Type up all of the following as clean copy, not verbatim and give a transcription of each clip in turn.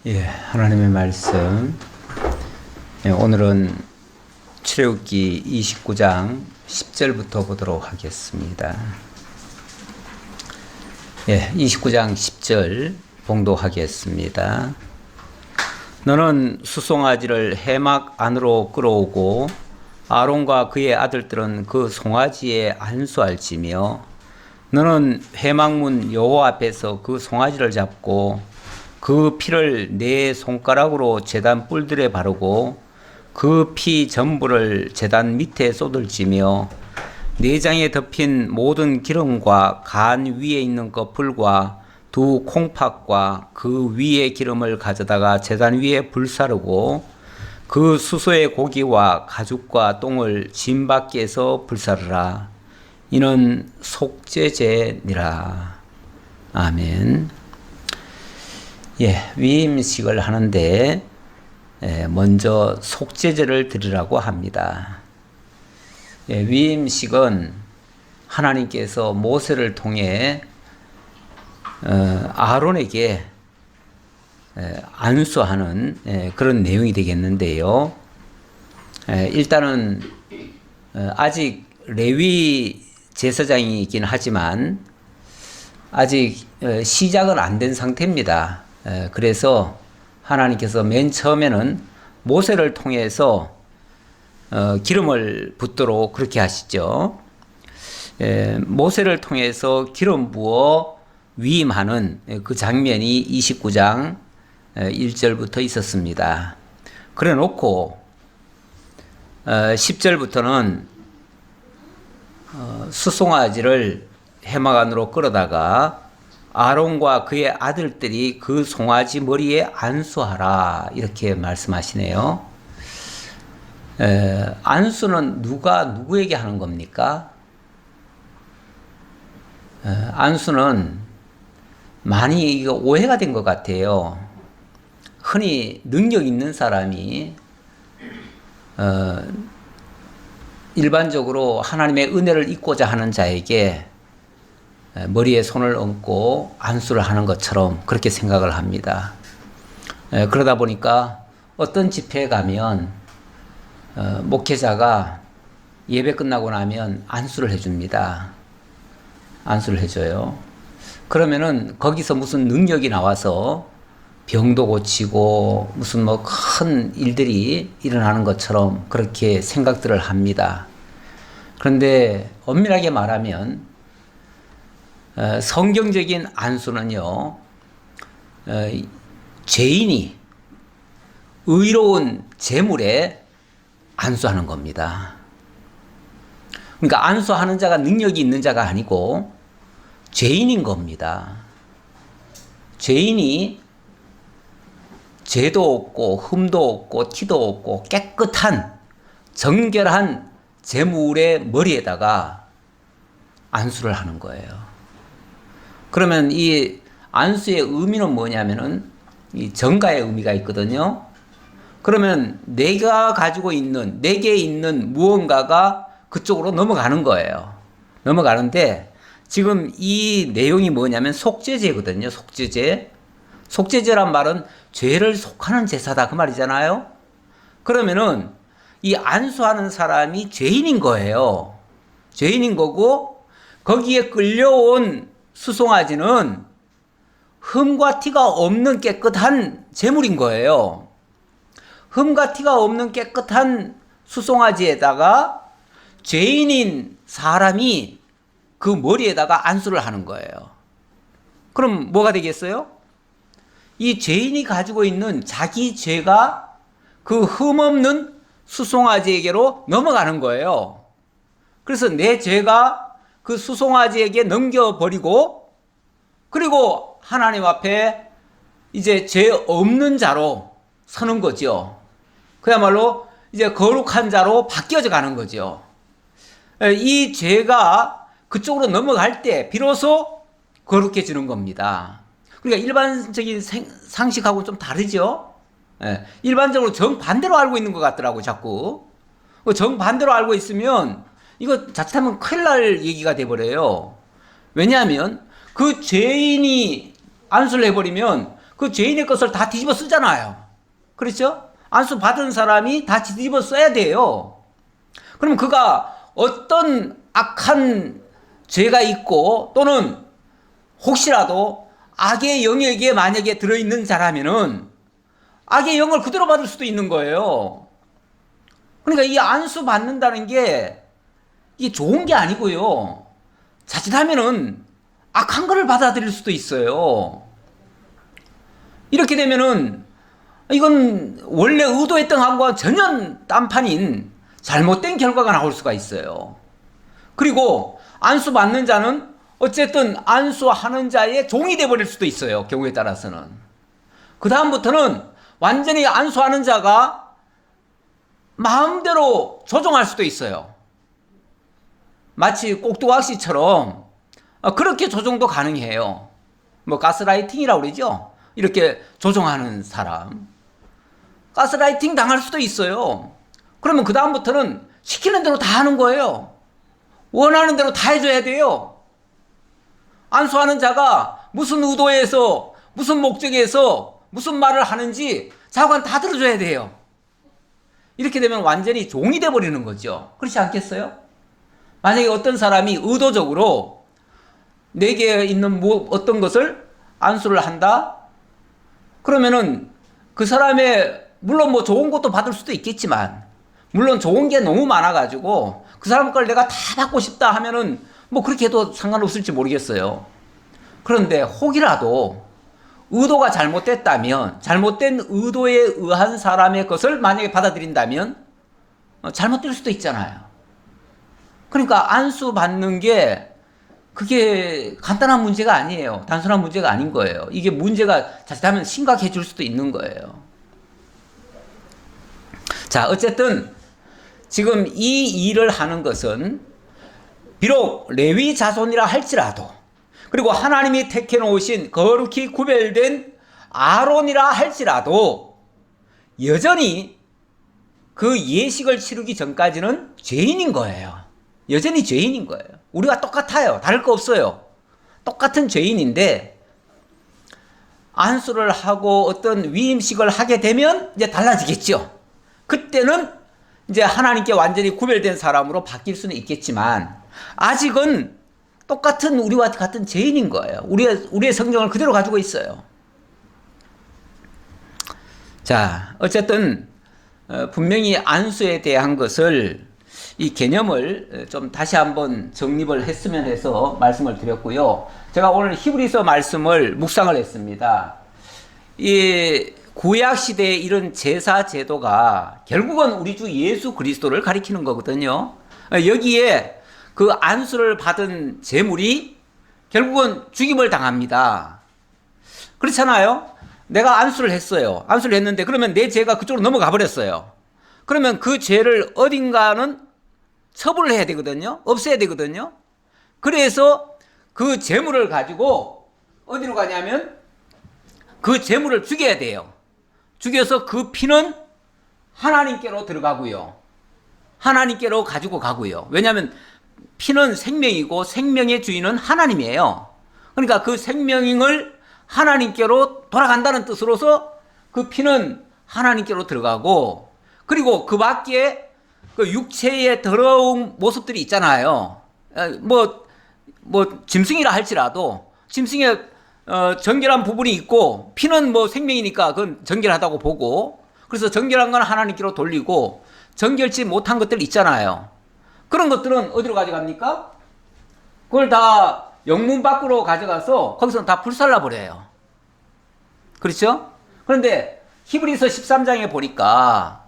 하나님의 말씀. 오늘은 출애굽기 29장 10절부터 보도록 하겠습니다. 29장 10절 봉독하겠습니다. 너는 수송아지를 해막 안으로 끌어오고 아론과 그의 아들들은 그 송아지에 안수할지며 너는 회막문 여호와 앞에서 그 송아지를 잡고 그 피를 네 손가락으로 제단 뿔들에 바르고 그 피 전부를 제단 밑에 쏟을지며 내장에 덮인 모든 기름과 간 위에 있는 거풀과 두 콩팥과 그 위에 기름을 가져다가 제단 위에 불사르고 그 수소의 고기와 가죽과 똥을 짐 밖에서 불사르라. 이는 속죄제니라. 아멘. 위임식을 하는데 먼저 속죄제를 드리라고 합니다. 위임식은 하나님께서 모세를 통해 아론에게 안수하는 그런 내용이 되겠는데요. 일단은 아직 레위 제사장이긴 하지만 아직 시작은 안 된 상태입니다. 그래서 하나님께서 맨 처음에는 모세를 통해서 기름을 붓도록 그렇게 하시죠. 모세를 통해서 기름 부어 위임하는 그 장면이 29장 1절부터 있었습니다. 그래 놓고 10절부터는 수송아지를 해막 안으로 끌어다가 아론과 그의 아들들이 그 송아지 머리에 안수하라 이렇게 말씀하시네요. 안수는 누가 누구에게 하는 겁니까? 안수는 많이 이거 오해가 된 것 같아요. 흔히 능력 있는 사람이 일반적으로 하나님의 은혜를 입고자 하는 자에게 머리에 손을 얹고 안수를 하는 것처럼 그렇게 생각을 합니다. 그러다 보니까 어떤 집회에 가면 목회자가 예배 끝나고 나면 안수를 해줍니다. 안수를 해줘요. 그러면은 거기서 무슨 능력이 나와서 병도 고치고 무슨 뭐 큰 일들이 일어나는 것처럼 그렇게 생각들을 합니다. 그런데 엄밀하게 말하면 성경적인 안수는요, 죄인이 의로운 재물에 안수하는 겁니다. 그러니까 안수하는 자가 능력이 있는 자가 아니고 죄인인 겁니다. 죄인이 죄도 없고 흠도 없고 티도 없고 깨끗한 정결한 재물의 머리에다가 안수를 하는 거예요. 그러면 이 안수의 의미는 뭐냐면은 이 정가의 의미가 있거든요. 그러면 내가 가지고 있는, 내게 있는 무언가가 그쪽으로 넘어가는 거예요. 넘어가는데 지금 이 내용이 뭐냐면 속죄제거든요. 속죄제. 속죄제란 말은 죄를 속하는 제사다 그 말이잖아요. 그러면은 이 안수하는 사람이 죄인인 거예요. 죄인인 거고 거기에 끌려온 수송아지는 흠과 티가 없는 깨끗한 제물인 거예요. 흠과 티가 없는 깨끗한 수송아지에다가 죄인인 사람이 그 머리에다가 안수를 하는 거예요. 그럼 뭐가 되겠어요? 이 죄인이 가지고 있는 자기 죄가 그 흠없는 수송아지에게로 넘어가는 거예요. 그래서 내 죄가 그 수송아지에게 넘겨버리고 그리고 하나님 앞에 이제 죄 없는 자로 서는 거죠. 그야말로 이제 거룩한 자로 바뀌어져 가는 거죠. 이 죄가 그쪽으로 넘어갈 때 비로소 거룩해지는 겁니다. 그러니까 일반적인 상식하고 좀 다르죠. 일반적으로 정반대로 알고 있는 것 같더라고 자꾸. 정반대로 알고 있으면 이거 자칫하면 큰일 날 얘기가 돼버려요. 왜냐하면 그 죄인이 안수를 해버리면 그 죄인의 것을 다 뒤집어 쓰잖아요. 그렇죠? 안수 받은 사람이 다 뒤집어 써야 돼요. 그럼 그가 어떤 악한 죄가 있고 또는 혹시라도 악의 영역에 만약에 들어있는 자라면은 악의 영을 그대로 받을 수도 있는 거예요. 그러니까 이 안수 받는다는 게 이게 좋은 게 아니고요. 자칫하면은 악한 거를 받아들일 수도 있어요. 이렇게 되면은 이건 원래 의도했던 것과 전혀 딴판인 잘못된 결과가 나올 수가 있어요. 그리고 안수 받는 자는 어쨌든 안수하는 자의 종이 되어버릴 수도 있어요. 경우에 따라서는. 그 다음부터는 완전히 안수하는 자가 마음대로 조종할 수도 있어요. 마치 꼭두각시처럼 그렇게 조종도 가능해요. 뭐 가스라이팅이라고 그러죠. 이렇게 조종하는 사람. 가스라이팅 당할 수도 있어요. 그러면 그 다음부터는 시키는 대로 다 하는 거예요. 원하는 대로 다 해줘야 돼요. 안수하는 자가 무슨 의도에서 무슨 목적에서 무슨 말을 하는지 자관 다 들어줘야 돼요. 이렇게 되면 완전히 종이 돼버리는 거죠. 그렇지 않겠어요? 만약에 어떤 사람이 의도적으로 내게 있는 어떤 것을 안수를 한다? 그러면은 그 사람의 물론 뭐 좋은 것도 받을 수도 있겠지만 물론 좋은 게 너무 많아가지고 그 사람 걸 내가 다 받고 싶다 하면은 뭐 그렇게 해도 상관없을지 모르겠어요. 그런데 혹이라도 의도가 잘못됐다면 잘못된 의도에 의한 사람의 것을 만약에 받아들인다면 잘못될 수도 있잖아요. 그러니까 안수 받는 게 그게 간단한 문제가 아니에요. 단순한 문제가 아닌 거예요. 이게 문제가 자칫하면 심각해질 수도 있는 거예요. 자, 어쨌든 지금 이 일을 하는 것은 비록 레위 자손이라 할지라도 그리고 하나님이 택해 놓으신 거룩히 구별된 아론이라 할지라도 여전히 그 예식을 치르기 전까지는 죄인인 거예요. 여전히 죄인인 거예요. 우리가 똑같아요. 다를 거 없어요. 똑같은 죄인인데 안수를 하고 어떤 위임식을 하게 되면 이제 달라지겠죠. 그때는 이제 하나님께 완전히 구별된 사람으로 바뀔 수는 있겠지만 아직은 똑같은 우리와 같은 죄인인 거예요. 우리의 성경을 그대로 가지고 있어요. 자, 어쨌든 분명히 안수에 대한 것을 이 개념을 좀 다시 한번 정립을 했으면 해서 말씀을 드렸고요. 제가 오늘 히브리서 말씀을 묵상을 했습니다. 이 구약 시대의 이런 제사 제도가 결국은 우리 주 예수 그리스도를 가리키는 거거든요. 여기에 그 안수를 받은 제물이 결국은 죽임을 당합니다. 그렇잖아요. 내가 안수를 했어요. 안수를 했는데 그러면 내 죄가 그쪽으로 넘어가 버렸어요. 그러면 그 죄를 어딘가는 처벌을 해야 되거든요. 없애야 되거든요. 그래서 그 제물을 가지고 어디로 가냐면 그 제물을 죽여야 돼요. 죽여서 그 피는 하나님께로 들어가고요. 하나님께로 가지고 가고요. 왜냐하면 피는 생명이고 생명의 주인은 하나님이에요. 그러니까 그 생명을 하나님께로 돌아간다는 뜻으로서 그 피는 하나님께로 들어가고 그리고 그 밖에 그 육체의 더러운 모습들이 있잖아요. 뭐 짐승이라 할지라도 짐승의 정결한 부분이 있고 피는 뭐 생명이니까 그건 정결하다고 보고 그래서 정결한 건 하나님께로 돌리고 정결치 못한 것들 있잖아요. 그런 것들은 어디로 가져갑니까? 그걸 다 영문 밖으로 가져가서 거기서 다 불살라 버려요. 그렇죠? 그런데 히브리서 13장에 보니까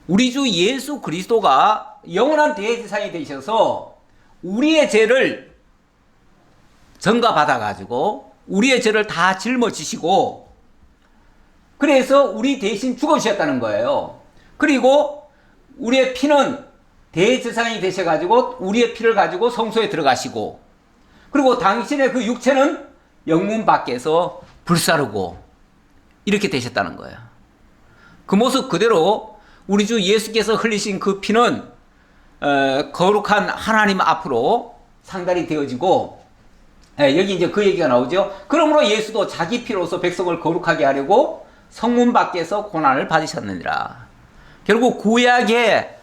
우리 주 예수 그리스도가 영원한 대제사장이 되셔서 우리의 죄를 전가받아가지고 우리의 죄를 다 짊어지시고 그래서 우리 대신 죽어주셨다는 거예요. 그리고 우리의 피는 대제사장이 되셔가지고 우리의 피를 가지고 성소에 들어가시고 그리고 당신의 그 육체는 영문 밖에서 불사르고 이렇게 되셨다는 거예요. 그 모습 그대로 우리 주 예수께서 흘리신 그 피는 거룩한 하나님 앞으로 상달이 되어지고 예, 여기 이제 그 얘기가 나오죠. 그러므로 예수도 자기 피로서 백성을 거룩하게 하려고 성문 밖에서 고난을 받으셨느니라. 결국 구약의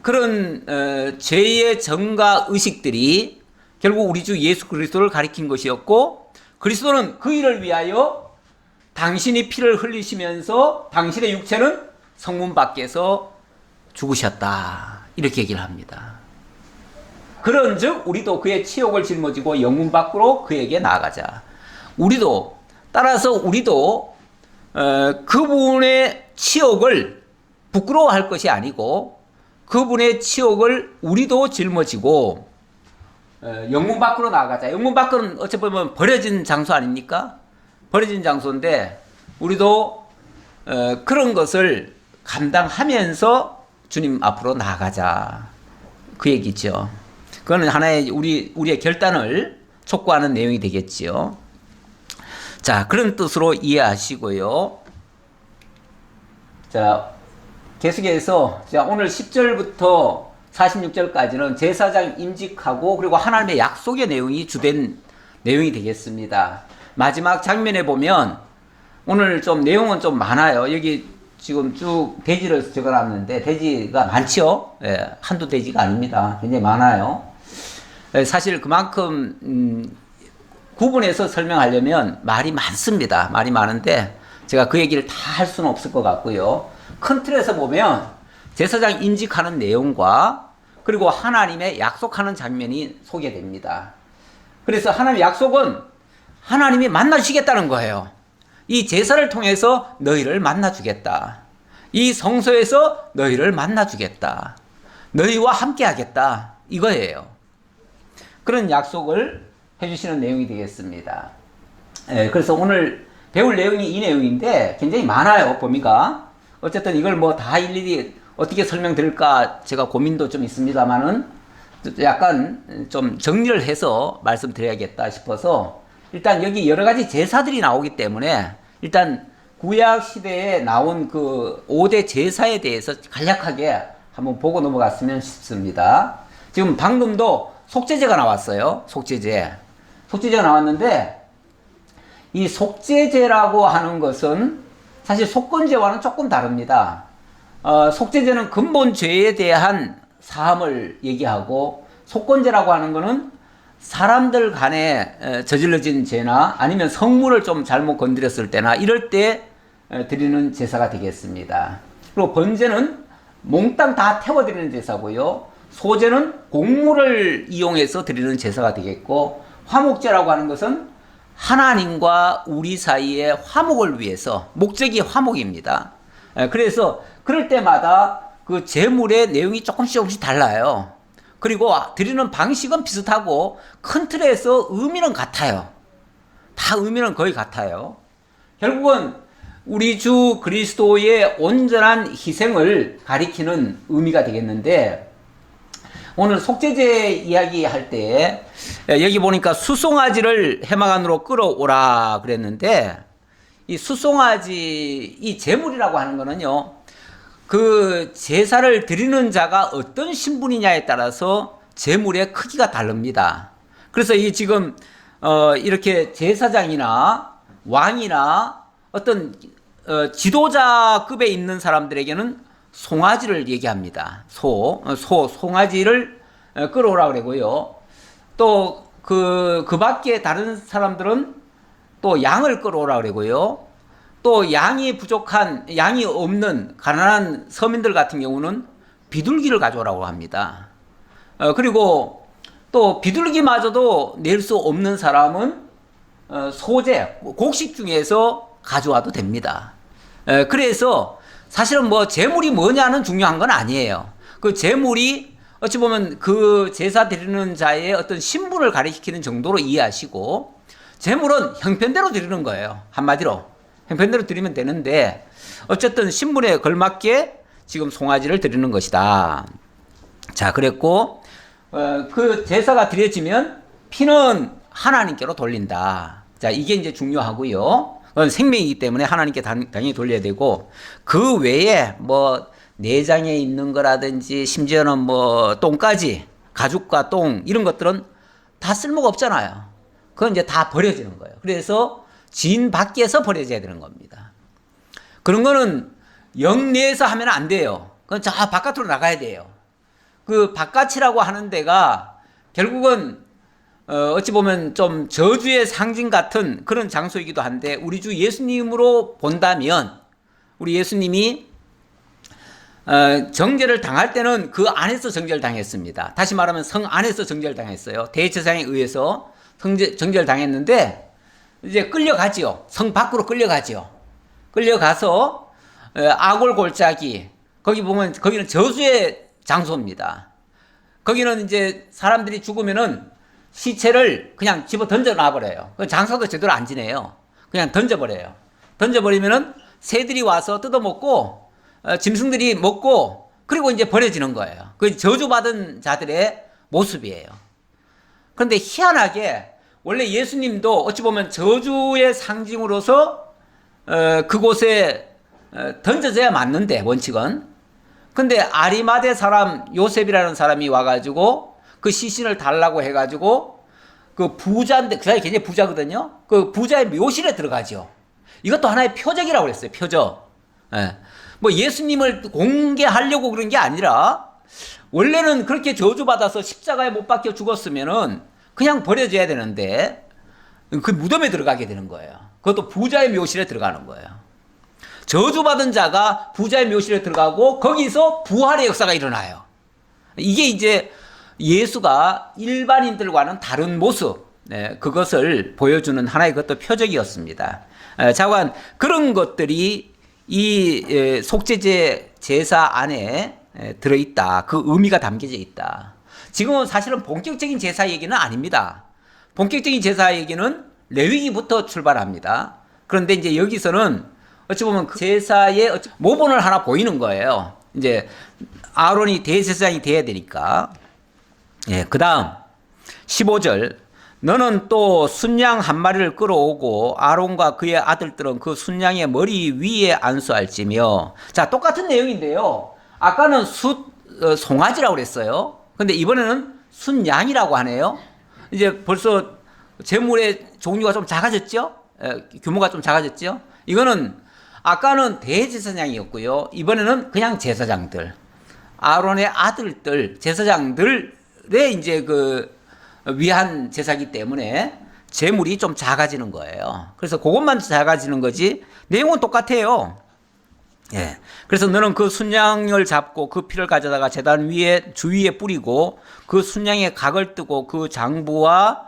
그런 죄의 정과 의식들이 결국 우리 주 예수 그리스도를 가리킨 것이었고, 그리스도는 그 일을 위하여 당신이 피를 흘리시면서 당신의 육체는 성문 밖에서 죽으셨다, 이렇게 얘기를 합니다. 그런즉 우리도 그의 치욕을 짊어지고 영문 밖으로 그에게 나아가자. 우리도 따라서 우리도 그분의 치욕을 부끄러워할 것이 아니고 그분의 치욕을 우리도 짊어지고 영문 밖으로 나아가자. 영문 밖은 어찌 보면 버려진 장소 아닙니까? 버려진 장소인데 우리도 그런 것을 감당하면서 주님 앞으로 나아가자, 그 얘기죠. 그거는 하나의 우리의 결단을 촉구하는 내용이 되겠지요. 자, 그런 뜻으로 이해하시고요. 자, 계속해서 오늘 10절부터 46절까지는 제사장 임직하고 그리고 하나님의 약속의 내용이 주된 내용이 되겠습니다. 마지막 장면에 보면 오늘 좀 내용은 좀 많아요. 여기 지금 쭉 대지를 적어놨는데 대지가 많죠. 예, 한두 대지가 아닙니다. 굉장히 많아요. 사실 그만큼 구분해서 설명하려면 말이 많습니다. 말이 많은데 제가 그 얘기를 다 할 수는 없을 것 같고요. 큰 틀에서 보면 제사장 인직하는 내용과 그리고 하나님의 약속하는 장면이 소개됩니다. 그래서 하나님의 약속은 하나님이 만나주시겠다는 거예요. 이 제사를 통해서 너희를 만나주겠다. 이 성소에서 너희를 만나주겠다. 너희와 함께하겠다, 이거예요. 그런 약속을 해주시는 내용이 되겠습니다. 그래서 오늘 배울 내용이 이 내용인데 굉장히 많아요, 범위가. 어쨌든 이걸 뭐 다 일일이 어떻게 설명드릴까 제가 고민도 좀 있습니다만은 약간 좀 정리를 해서 말씀드려야겠다 싶어서 일단 여기 여러 가지 제사들이 나오기 때문에 일단 구약 시대에 나온 그 5대 제사에 대해서 간략하게 한번 보고 넘어갔으면 싶습니다. 지금 방금도 속죄제가 나왔어요. 속죄제가 나왔는데 이 속죄제라고 하는 것은 사실 속건제와는 조금 다릅니다. 속죄제는 근본 죄에 대한 사함을 얘기하고 속건제라고 하는 것은 사람들 간에 저질러진 죄나 아니면 성물을 좀 잘못 건드렸을 때나 이럴 때 드리는 제사가 되겠습니다. 그리고 번제는 몽땅 다 태워드리는 제사고요. 소제는 곡물을 이용해서 드리는 제사가 되겠고, 화목제라고 하는 것은 하나님과 우리 사이의 화목을 위해서, 목적이 화목입니다. 그래서 그럴 때마다 그 제물의 내용이 조금씩 달라요. 그리고 드리는 방식은 비슷하고 큰 틀에서 의미는 같아요. 다 의미는 거의 같아요. 결국은 우리 주 그리스도의 온전한 희생을 가리키는 의미가 되겠는데, 오늘 속죄제 이야기할 때 여기 보니까 수송아지를 해막 안으로 끌어오라 그랬는데, 이 수송아지, 이 제물이라고 하는 거는요, 그 제사를 드리는 자가 어떤 신분이냐에 따라서 제물의 크기가 다릅니다. 그래서 이 지금 이렇게 제사장이나 왕이나 어떤 지도자급에 있는 사람들에게는 송아지를 얘기합니다. 송아지를 끌어오라 그러고요. 또 그 밖에 다른 사람들은 또 양을 끌어오라 그러고요. 또 양이 없는 가난한 서민들 같은 경우는 비둘기를 가져오라고 합니다. 그리고 또 비둘기마저도 낼 수 없는 사람은 소제, 곡식 중에서 가져와도 됩니다. 그래서 사실은 뭐 제물이 뭐냐는 중요한 건 아니에요. 그 제물이 어찌 보면 그 제사 드리는 자의 어떤 신분을 가리키는 정도로 이해하시고, 제물은 형편대로 드리는 거예요. 한마디로 형편대로 드리면 되는데 어쨌든 신분에 걸맞게 지금 송아지를 드리는 것이다. 자, 그랬고 그 제사가 드려지면 피는 하나님께로 돌린다. 자, 이게 이제 중요하고요. 그건 생명이기 때문에 하나님께 당연히 돌려야 되고, 그 외에 뭐 내장에 있는 거라든지 심지어는 뭐 똥까지, 가죽과 똥 이런 것들은 다 쓸모가 없잖아요. 그건 이제 다 버려지는 거예요. 그래서 진 밖에서 버려져야 되는 겁니다. 그런 거는 영내에서 하면 안 돼요. 그건 저 바깥으로 나가야 돼요. 그 바깥이라고 하는 데가 결국은 어찌 보면 좀 저주의 상징 같은 그런 장소이기도 한데, 우리 주 예수님으로 본다면 우리 예수님이 정죄를 당할 때는 그 안에서 정죄를 당했습니다. 다시 말하면 성 안에서 정죄를 당했어요. 대제사장에 의해서 정죄를 당했는데 이제 끌려가지요. 성 밖으로 끌려가지요. 끌려가서 아골 골짜기, 거기 보면 거기는 저주의 장소입니다. 거기는 이제 사람들이 죽으면은 시체를 그냥 집어 던져 놔버려요. 장사도 제대로 안 지내요. 그냥 던져버려요. 던져버리면은 새들이 와서 뜯어먹고 짐승들이 먹고, 그리고 이제 버려지는 거예요. 그 저주받은 자들의 모습이에요. 그런데 희한하게 원래 예수님도 어찌 보면 저주의 상징으로서 그곳에 던져져야 맞는데, 원칙은. 근데 아리마대 사람 요셉이라는 사람이 와가지고 그 시신을 달라고 해가지고 그 부자인데, 그 사람이 굉장히 부자거든요. 그 부자의 묘실에 들어가죠. 이것도 하나의 표적이라고 그랬어요. 표적. 예. 뭐 예수님을 공개하려고 그런 게 아니라, 원래는 그렇게 저주받아서 십자가에 못 박혀 죽었으면은 그냥 버려져야 되는데 그 무덤에 들어가게 되는 거예요. 그것도 부자의 묘실에 들어가는 거예요. 저주받은 자가 부자의 묘실에 들어가고 거기서 부활의 역사가 일어나요. 이게 이제 예수가 일반인들과는 다른 모습, 그것을 보여주는 하나의 그것도 표적이었습니다. 자관 그런 것들이 이 속죄제 제사 안에 들어있다. 그 의미가 담겨져 있다. 지금은 사실은 본격적인 제사 얘기는 아닙니다. 본격적인 제사 얘기는 레위기부터 출발합니다. 그런데 이제 여기서는 어찌 보면 그 제사의 모본을 하나 보이는 거예요. 이제 아론이 대제사장이 돼야 되니까. 예, 그 다음 15절, 너는 또 순양 한 마리를 끌어오고 아론과 그의 아들들은 그 순양의 머리 위에 안수할지며. 자, 똑같은 내용인데요. 아까는 송아지라고 그랬어요. 근데 이번에는 순양이라고 하네요. 이제 벌써 제물의 종류가 좀 작아졌죠? 규모가 좀 작아졌죠? 이거는 아까는 대제사장이었고요. 이번에는 그냥 제사장들, 아론의 아들들, 제사장들의 이제 위한 제사기 때문에 제물이 좀 작아지는 거예요. 그래서 그것만 작아지는 거지 내용은 똑같아요. 예. 그래서 너는 그 순양을 잡고 그 피를 가져다가 제단 위에 주위에 뿌리고 그 순양의 각을 뜨고 그 장부와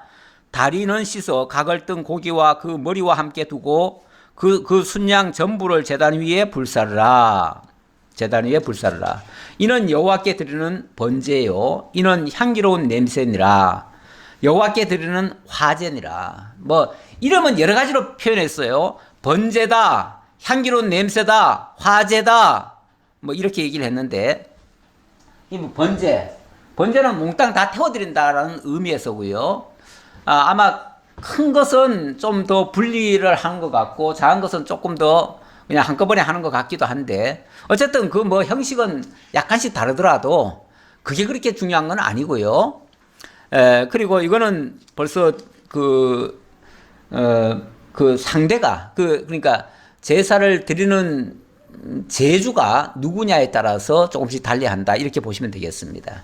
다리는 씻어 각을 뜬 고기와 그 머리와 함께 두고 그 순양 전부를 제단 위에 불사르라. 제단 위에 불사르라. 이는 여호와께 드리는 번제요, 이는 향기로운 냄새니라. 여호와께 드리는 화제니라. 뭐 이름은 여러 가지로 표현했어요. 번제다, 향기로운 냄새다, 화제다, 뭐 이렇게 얘기를 했는데, 이 뭐 번제는 몽땅 다 태워드린다라는 의미에서고요. 아마 큰 것은 좀 더 분리를 하는 것 같고, 작은 것은 조금 더 그냥 한꺼번에 하는 것 같기도 한데, 어쨌든 그 뭐 형식은 약간씩 다르더라도 그게 그렇게 중요한 건 아니고요. 그리고 이거는 벌써 그 상대가 그러니까 제사를 드리는 제주가 누구냐에 따라서 조금씩 달리한다, 이렇게 보시면 되겠습니다.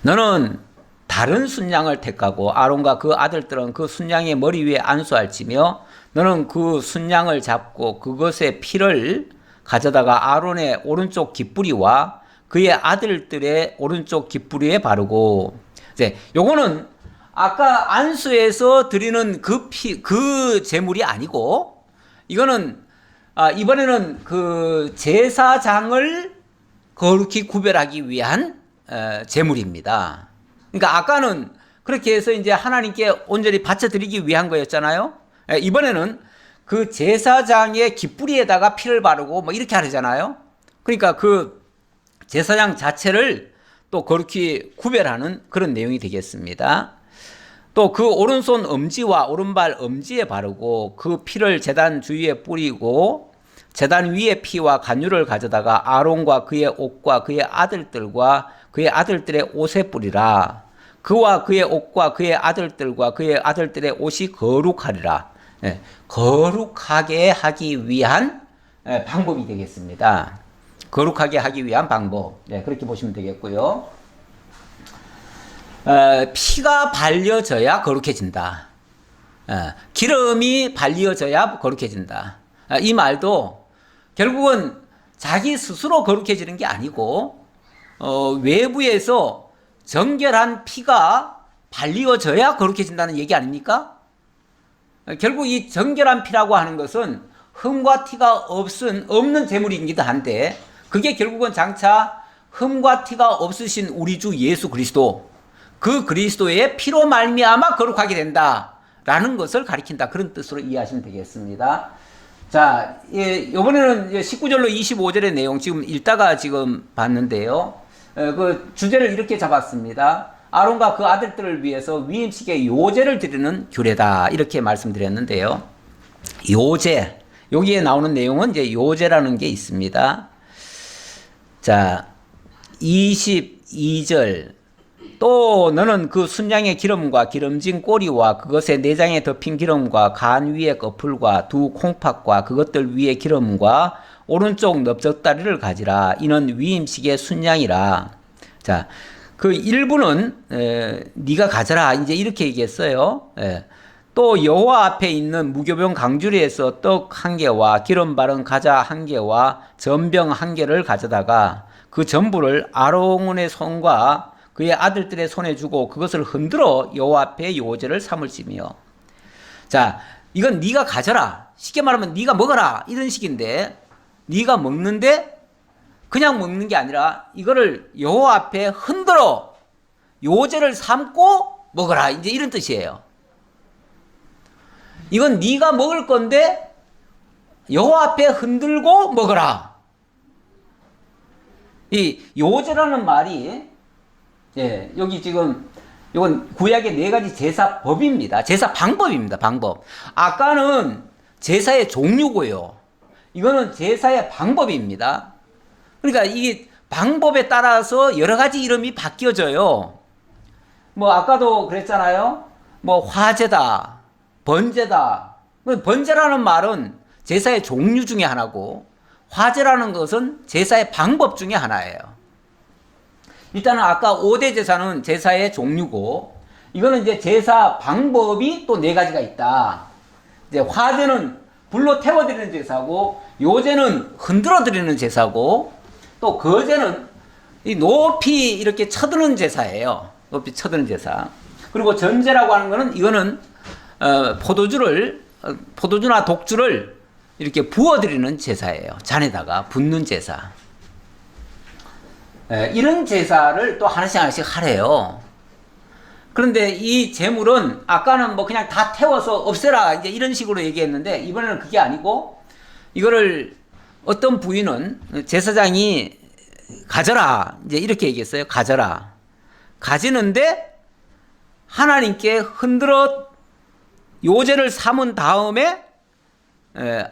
너는 다른 순양을 택하고 아론과 그 아들들은 그 순양의 머리 위에 안수할지며, 너는 그 순양을 잡고 그것의 피를 가져다가 아론의 오른쪽 깃뿌리와 그의 아들들의 오른쪽 깃뿌리에 바르고. 이제 요거는 아까 안수에서 드리는 그 제물이 아니고, 이거는 이번에는 그 제사장을 거룩히 구별하기 위한 제물입니다. 그러니까 아까는 그렇게 해서 이제 하나님께 온전히 바쳐드리기 위한 거였잖아요. 이번에는 그 제사장의 깃뿌리에다가 피를 바르고 뭐 이렇게 하잖아요. 그러니까 그 제사장 자체를 또 거룩히 구별하는 그런 내용이 되겠습니다. 또 그 오른손 엄지와 오른발 엄지에 바르고 그 피를 제단 주위에 뿌리고 제단 위에 피와 간유를 가져다가 아론과 그의 옷과 그의 아들들과 그의 아들들의 옷에 뿌리라. 그와 그의 옷과 그의 아들들과 그의 아들들의 옷이 거룩하리라. 예, 거룩하게 하기 위한 방법이 되겠습니다. 거룩하게 하기 위한 방법. 예, 그렇게 보시면 되겠고요. 피가 발려져야 거룩해진다. 기름이 발려져야 거룩해진다. 이 말도 결국은 자기 스스로 거룩해지는 게 아니고 외부에서 정결한 피가 발리어져야 거룩해진다는 얘기 아닙니까? 결국 이 정결한 피라고 하는 것은 흠과 티가 없는 제물이기도 한데 그게 결국은 장차 흠과 티가 없으신 우리 주 예수 그리스도, 그 그리스도의 피로 말미암아 거룩하게 된다라는 것을 가리킨다. 그런 뜻으로 이해하시면 되겠습니다. 자, 이번에는 19절로 25절의 내용 지금 읽다가 지금 봤는데요. 그 주제를 이렇게 잡았습니다. 아론과 그 아들들을 위해서 위임식에 요제를 드리는 규례다. 이렇게 말씀드렸는데요. 요제. 여기에 나오는 내용은 이제 요제라는 게 있습니다. 자, 22절. 또 너는 그 순양의 기름과 기름진 꼬리와 그것의 내장에 덮인 기름과 간 위의 거풀과 두 콩팥과 그것들 위의 기름과 오른쪽 넓적다리를 가지라. 이는 위임식의 순양이라. 자, 그 일부는 네가 가져라. 이제 이렇게 얘기했어요. 또 여호와 앞에 있는 무교병 강주리에서 떡 한 개와 기름 바른 가자 한 개와 전병 한 개를 가져다가 그 전부를 아론의 손과 그의 아들들의 손에 주고 그것을 흔들어 여호와 앞에 요제를 삼을지며. 자, 이건 네가 가져라. 쉽게 말하면 네가 먹어라. 이런 식인데 네가 먹는데 그냥 먹는 게 아니라 이거를 여호와 앞에 흔들어 요제를 삼고 먹어라. 이제 이런 뜻이에요. 이건 네가 먹을 건데 여호와 앞에 흔들고 먹어라. 이 요제라는 말이 여기 지금 이건 구약의 4가지 제사 법입니다. 제사 방법입니다. 방법. 아까는 제사의 종류고요. 이거는 제사의 방법입니다. 그러니까 이게 방법에 따라서 여러 가지 이름이 바뀌어져요. 뭐 아까도 그랬잖아요. 뭐 화제다, 번제다. 번제라는 말은 제사의 종류 중에 하나고 화제라는 것은 제사의 방법 중에 하나예요. 일단은 아까 5대 제사는 제사의 종류고 이거는 이제 제사 방법이 또 4가지가 있다. 이제 화제는 불로 태워드리는 제사고 요제는 흔들어드리는 제사고 또 거제는 이 높이 이렇게 쳐드는 제사예요. 높이 쳐드는 제사. 그리고 전제라고 하는 거는 이거는 포도주나 독주를 이렇게 부어드리는 제사예요. 잔에다가 붓는 제사. 이런 제사를 또 하나씩 하나씩 하래요. 그런데 이 제물은 아까는 뭐 그냥 다 태워서 없애라 이제 이런 식으로 얘기했는데 이번에는 그게 아니고 이거를 어떤 부인은 제사장이 가져라 이제 이렇게 얘기했어요. 가져라. 가지는데 하나님께 흔들어 요제를 삼은 다음에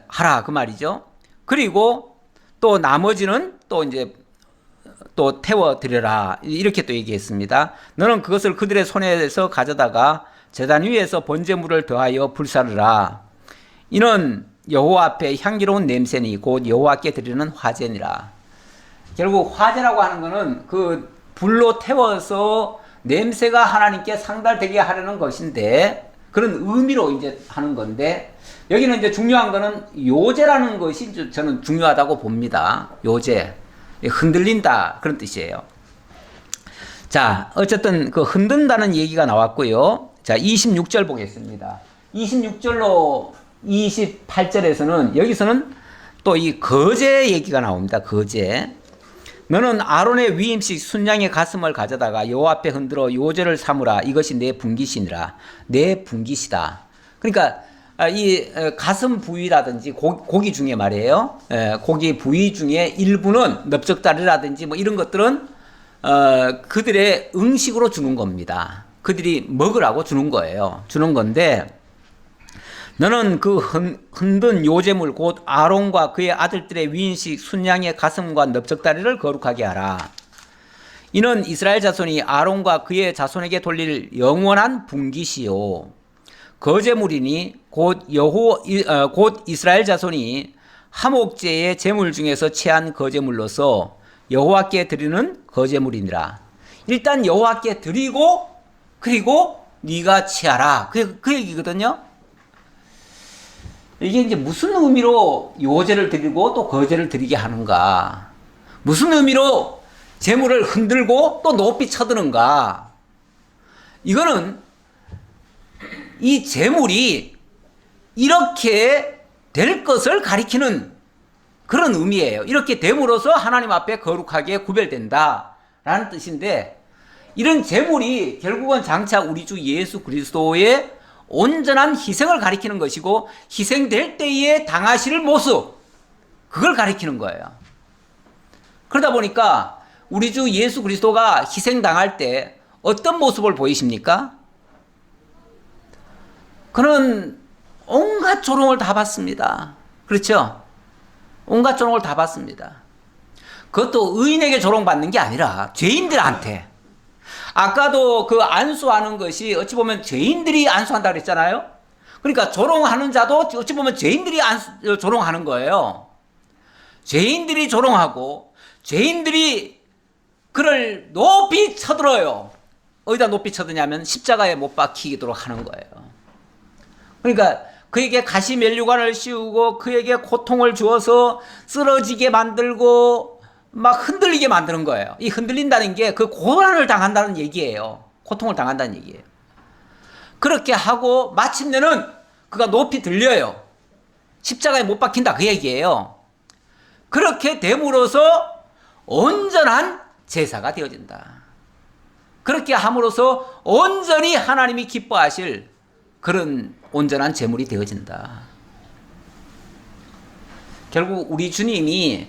하라 그 말이죠. 그리고 또 나머지는 또 이제 또 태워드려라 이렇게 또 얘기했습니다. 너는 그것을 그들의 손에서 가져다가 제단 위에서 번제물을 더하여 불사르라. 이는 여호와 앞에 향기로운 냄새니 곧 여호와께 드리는 화제니라. 결국 화제라고 하는 것은 그 불로 태워서 냄새가 하나님께 상달되게 하려는 것인데 그런 의미로 이제 하는 건데 여기는 이제 중요한 거는 요제라는 것이 저는 중요하다고 봅니다. 요제. 흔들린다 그런 뜻이에요. 자, 어쨌든 그 흔든다는 얘기가 나왔고요. 자, 26절 보겠습니다. 26절로 28절에서는 여기서는 또 이 거제 얘기가 나옵니다. 거제. 너는 아론의 위임식 순양의 가슴을 가져다가 여호와 앞에 흔들어 요제를 삼으라. 이것이 내 분깃이니라. 내 분깃이다. 그러니까 이 가슴 부위라든지 고기 중에 말이에요. 고기 부위 중에 일부는 넓적다리라든지 뭐 이런 것들은 그들의 음식으로 주는 겁니다. 그들이 먹으라고 주는 거예요. 주는 건데 너는 그 흔든 요제물 곧 아론과 그의 아들들의 위임식 순양의 가슴과 넓적다리를 거룩하게 하라. 이는 이스라엘 자손이 아론과 그의 자손에게 돌릴 영원한 분깃이요 거제물이니 곧 이스라엘 자손이 화목제의 제물 중에서 취한 거제물로서 여호와께 드리는 거제물이니라. 일단 여호와께 드리고 그리고 네가 취하라. 그 얘기거든요. 이게 이제 무슨 의미로 요제를 드리고 또 거제를 드리게 하는가? 무슨 의미로 제물을 흔들고 또 높이 쳐드는가? 이거는 이 제물이 이렇게 될 것을 가리키는 그런 의미예요. 이렇게 됨으로써 하나님 앞에 거룩하게 구별된다 라는 뜻인데, 이런 제물이 결국은 장차 우리 주 예수 그리스도의 온전한 희생을 가리키는 것이고 희생될 때에 당하실 모습, 그걸 가리키는 거예요. 그러다 보니까 우리 주 예수 그리스도가 희생당할 때 어떤 모습을 보이십니까? 그는 온갖 조롱을 다 받습니다. 그렇죠? 온갖 조롱을 다 받습니다. 그것도 의인에게 조롱받는 게 아니라 죄인들한테. 아까도 그 안수하는 것이 어찌 보면 죄인들이 안수한다 그랬잖아요. 그러니까 조롱하는 자도 어찌 보면 죄인들이 조롱하는 거예요. 죄인들이 조롱하고 죄인들이 그를 높이 쳐들어요. 어디다 높이 쳐드냐면 십자가에 못 박히도록 하는 거예요. 그러니까 그에게 가시면류관을 씌우고 그에게 고통을 주어서 쓰러지게 만들고 막 흔들리게 만드는 거예요. 이 흔들린다는 게 그 고난을 당한다는 얘기예요. 고통을 당한다는 얘기예요. 그렇게 하고 마침내는 그가 높이 들려요. 십자가에 못 박힌다 그 얘기예요. 그렇게 됨으로써 온전한 제사가 되어진다. 그렇게 함으로써 온전히 하나님이 기뻐하실 그런 온전한 제물이 되어진다. 결국 우리 주님이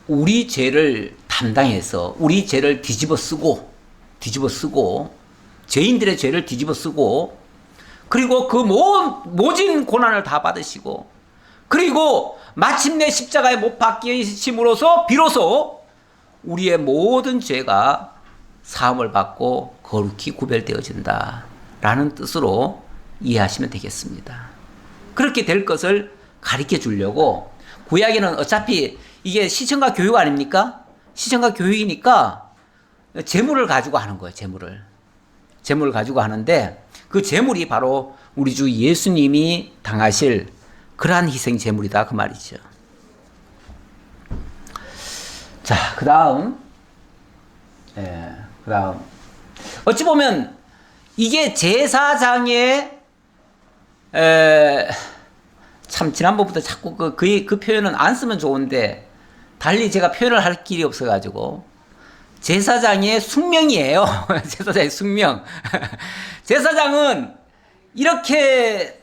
우리 죄를 담당해서 우리 죄를 뒤집어 쓰고 죄인들의 죄를 뒤집어 쓰고 그리고 그 모진 고난을 다 받으시고 그리고 마침내 십자가에 못 박히심으로써 비로소 우리의 모든 죄가 사함을 받고 거룩히 구별되어진다 라는 뜻으로 이해하시면 되겠습니다. 그렇게 될 것을 가르쳐 주려고 구약에는 어차피 이게 시청과 교육 아닙니까? 시청과 교육이니까 제물을 가지고 하는 거예요. 제물을 가지고 하는데 그 제물이 바로 우리 주 예수님이 당하실 그러한 희생 제물이다 그 말이죠. 자, 그 다음 어찌 보면 이게 제사장의 참 지난번부터 자꾸 그 표현은 안 쓰면 좋은데 달리 제가 표현을 할 길이 없어가지고 제사장의 숙명이에요. 제사장의 숙명. 제사장은 이렇게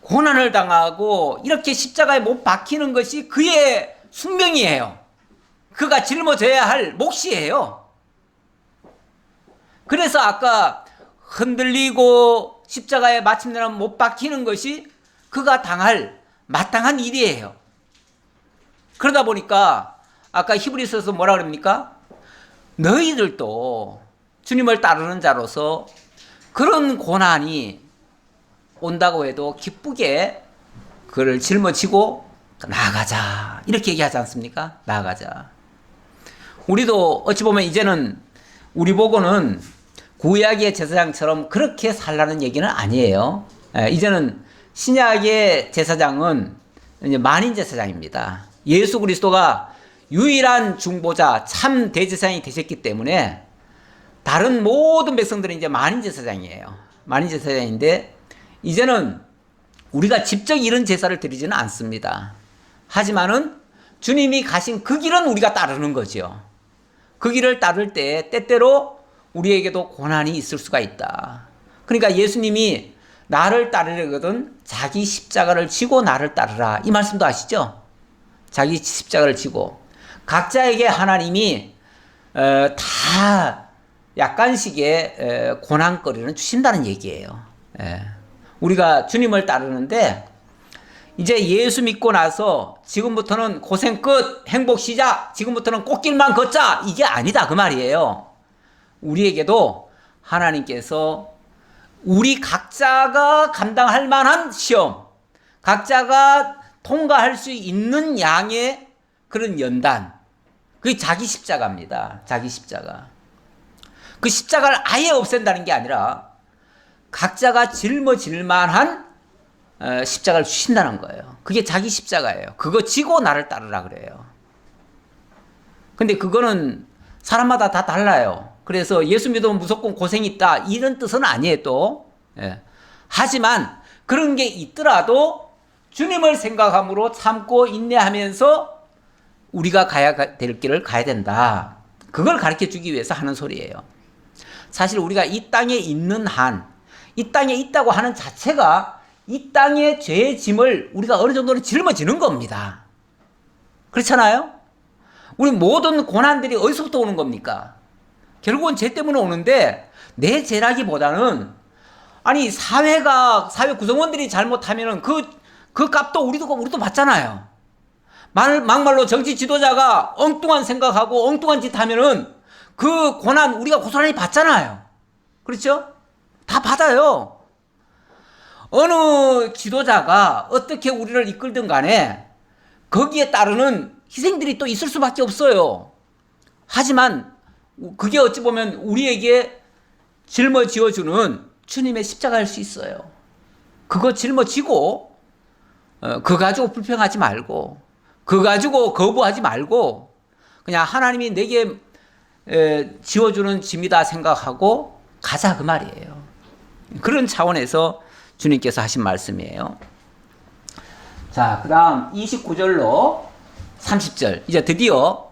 고난을 당하고 이렇게 십자가에 못 박히는 것이 그의 숙명이에요. 그가 짊어져야 할 몫이에요. 그래서 아까 흔들리고 십자가에 마침내는 못 박히는 것이 그가 당할 마땅한 일이에요. 그러다 보니까 아까 히브리서에서 뭐라 그럽니까? 너희들도 주님을 따르는 자로서 그런 고난이 온다고 해도 기쁘게 그를 짊어지고 나아가자 이렇게 얘기하지 않습니까? 나아가자. 우리도 어찌 보면 이제는 우리 보고는 구약의 제사장처럼 그렇게 살라는 얘기는 아니에요. 이제는 신약의 제사장은 이제 만인 제사장입니다. 예수 그리스도가 유일한 중보자 참 대제사장이 되셨기 때문에 다른 모든 백성들은 이제 만인 제사장이에요. 만인 제사장인데 이제는 우리가 직접 이런 제사를 드리지는 않습니다. 하지만은 주님이 가신 그 길은 우리가 따르는 거죠. 그 길을 따를 때 때때로 우리에게도 고난이 있을 수가 있다. 그러니까 예수님이 나를 따르려거든 자기 십자가를 지고 나를 따르라 이 말씀도 아시죠? 자기 십자가를 지고 각자에게 하나님이 다 약간씩의 고난거리는 주신다는 얘기예요. 우리가 주님을 따르는데 이제 예수 믿고 나서 지금부터는 고생 끝, 행복 시작, 지금부터는 꽃길만 걷자, 이게 아니다 그 말이에요. 우리에게도 하나님께서 우리 각자가 감당할 만한 시험, 각자가 통과할 수 있는 양의 그런 연단, 그게 자기 십자가입니다. 자기 십자가. 그 십자가를 아예 없앤다는 게 아니라 각자가 짊어질 만한 십자가를 주신다는 거예요. 그게 자기 십자가예요. 그거 지고 나를 따르라 그래요. 근데 그거는 사람마다 다 달라요. 그래서 예수 믿으면 무조건 고생이 있다 이런 뜻은 아니에요 또. 예. 하지만 그런 게 있더라도 주님을 생각함으로 참고 인내하면서 우리가 가야 될 길을 가야 된다. 그걸 가르쳐 주기 위해서 하는 소리예요. 사실 우리가 이 땅에 있는 한, 이 땅에 있다고 하는 자체가 이 땅의 죄의 짐을 우리가 어느 정도는 짊어지는 겁니다. 그렇잖아요? 우리 모든 고난들이 어디서부터 오는 겁니까? 결국은 죄 때문에 오는데 내 죄라기보다는 아니 사회 구성원들이 잘못하면은 그 값도 우리도 받잖아요. 막말로 정치 지도자가 엉뚱한 생각하고 엉뚱한 짓 하면은 그 고난 우리가 고스란히 받잖아요. 그렇죠? 다 받아요. 어느 지도자가 어떻게 우리를 이끌든 간에 거기에 따르는 희생들이 또 있을 수밖에 없어요. 하지만 그게 어찌 보면 우리에게 짊어지어주는 주님의 십자가일 수 있어요. 그거 짊어지고 그거 가지고 불평하지 말고 그거 가지고 거부하지 말고 그냥 하나님이 내게 지어주는 짐이다 생각하고 가자 그 말이에요. 그런 차원에서 주님께서 하신 말씀이에요. 자, 그 다음 29절로 30절 이제 드디어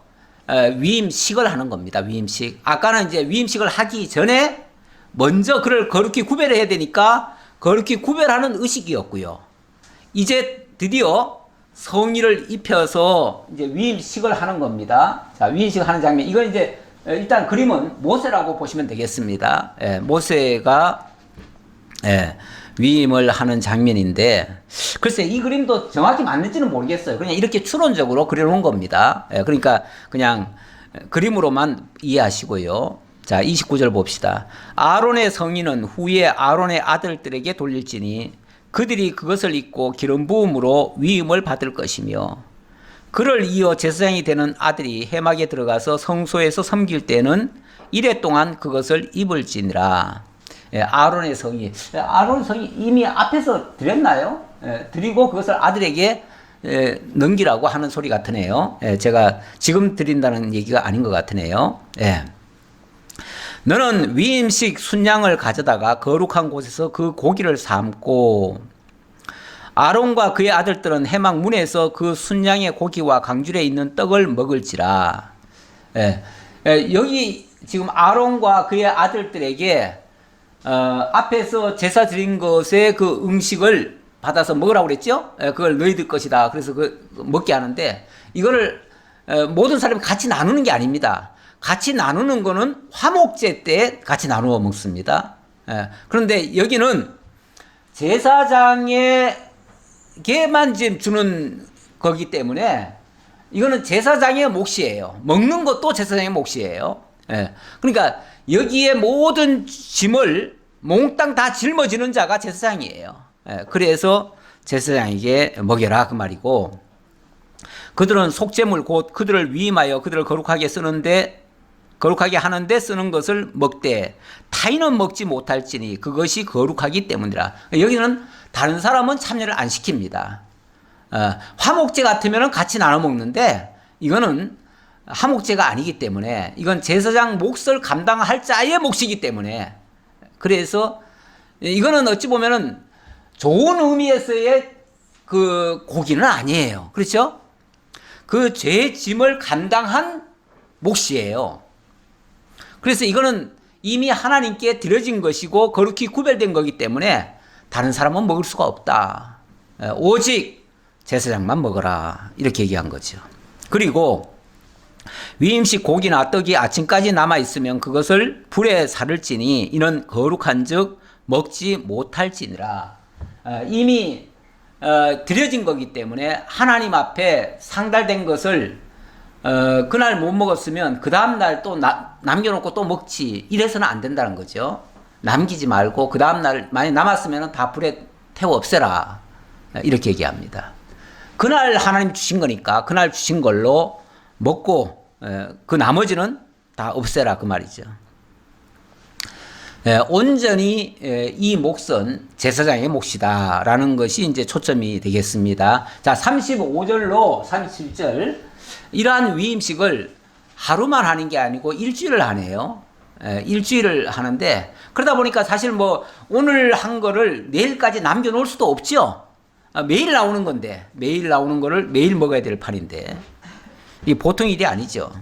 위임식을 하는 겁니다. 위임식. 아까는 이제 위임식을 하기 전에 먼저 그를 거룩히 구별해야 되니까 거룩히 구별하는 의식이었고요. 이제 드디어 성의를 입혀서 이제 위임식을 하는 겁니다. 자, 위임식을 하는 장면. 이건 이제 일단 그림은 모세라고 보시면 되겠습니다. 모세가 위임을 하는 장면인데 글쎄 이 그림도 정확히 맞는지는 모르겠어요. 그냥 이렇게 추론적으로 그려놓은 겁니다. 그러니까 그냥 그림으로만 이해하시고요. 자, 29절 봅시다. 아론의 성의는 후에 아론의 아들들에게 돌릴지니 그들이 그것을 입고 기름 부음으로 위임을 받을 것이며 그를 이어 제사장이 되는 아들이 회막에 들어가서 성소에서 섬길 때는 이래 동안 그것을 입을지니라. 아론의 성의. 아론의 성의 이미 앞에서 드렸나요? 드리고 그것을 아들에게 넘기라고 하는 소리 같으네요. 제가 지금 드린다는 얘기가 아닌 것 같으네요. 너는 위임식 순양을 가져다가 거룩한 곳에서 그 고기를 삶고 아론과 그의 아들들은 회막 문에서 그 순양의 고기와 강줄에 있는 떡을 먹을지라. 여기 지금 아론과 그의 아들들에게 앞에서 제사 드린 것의 그 음식을 받아서 먹으라고 그랬죠? 그걸 너희들 것이다. 그래서 먹게 하는데 이거를 모든 사람이 같이 나누는 게 아닙니다. 같이 나누는 거는 화목제 때 같이 나누어 먹습니다. 그런데 여기는 제사장에게만 지금 주는 거기 때문에 이거는 제사장의 몫이에요. 먹는 것도 제사장의 몫이에요. 그러니까 여기에 모든 짐을 몽땅 다 짊어지는 자가 제사장이에요. 그래서 제사장에게 먹여라 그 말이고 그들은 속죄물 곧 그들을 위임하여 그들을 거룩하게 하는데 쓰는 것을 먹되 타인은 먹지 못할지니 그것이 거룩하기 때문이라. 여기는 다른 사람은 참여를 안 시킵니다. 화목제 같으면 같이 나눠 먹는데 이거는 화목제가 아니기 때문에 이건 제사장 몫을 감당할 자의 몫이기 때문에 그래서 이거는 어찌 보면은 좋은 의미에서의 그 고기는 아니에요. 그렇죠? 그 죄의 짐을 감당한 몫이에요. 그래서 이거는 이미 하나님께 드려진 것이고 거룩히 구별된 거기 때문에 다른 사람은 먹을 수가 없다. 오직 제사장만 먹어라. 이렇게 얘기한 거죠. 그리고 위임식 고기나 떡이 아침까지 남아있으면 그것을 불에 사를지니 이는 거룩한 즉 먹지 못할지니라. 이미 드려진 거기 때문에 하나님 앞에 상달된 것을 그날 못 먹었으면 그 다음날 또 남겨놓고 또 먹지, 이래서는 안 된다는 거죠. 남기지 말고 그 다음날 많이 남았으면 다 불에 태워 없애라, 이렇게 얘기합니다. 그날 하나님 주신 거니까 그날 주신 걸로 먹고 그 나머지는 다 없애라, 그 말이죠. 온전히 이 몫은 제사장의 몫이다 라는 것이 이제 초점이 되겠습니다. 자, 35절로 37절. 이러한 위임식을 하루만 하는 게 아니고 일주일을 하네요. 일주일을 하는데, 그러다 보니까 사실 뭐 오늘 한 거를 내일까지 남겨놓을 수도 없죠. 매일 나오는 건데, 매일 나오는 거를 매일 먹어야 될 판인데, 이 보통 일이 아니죠.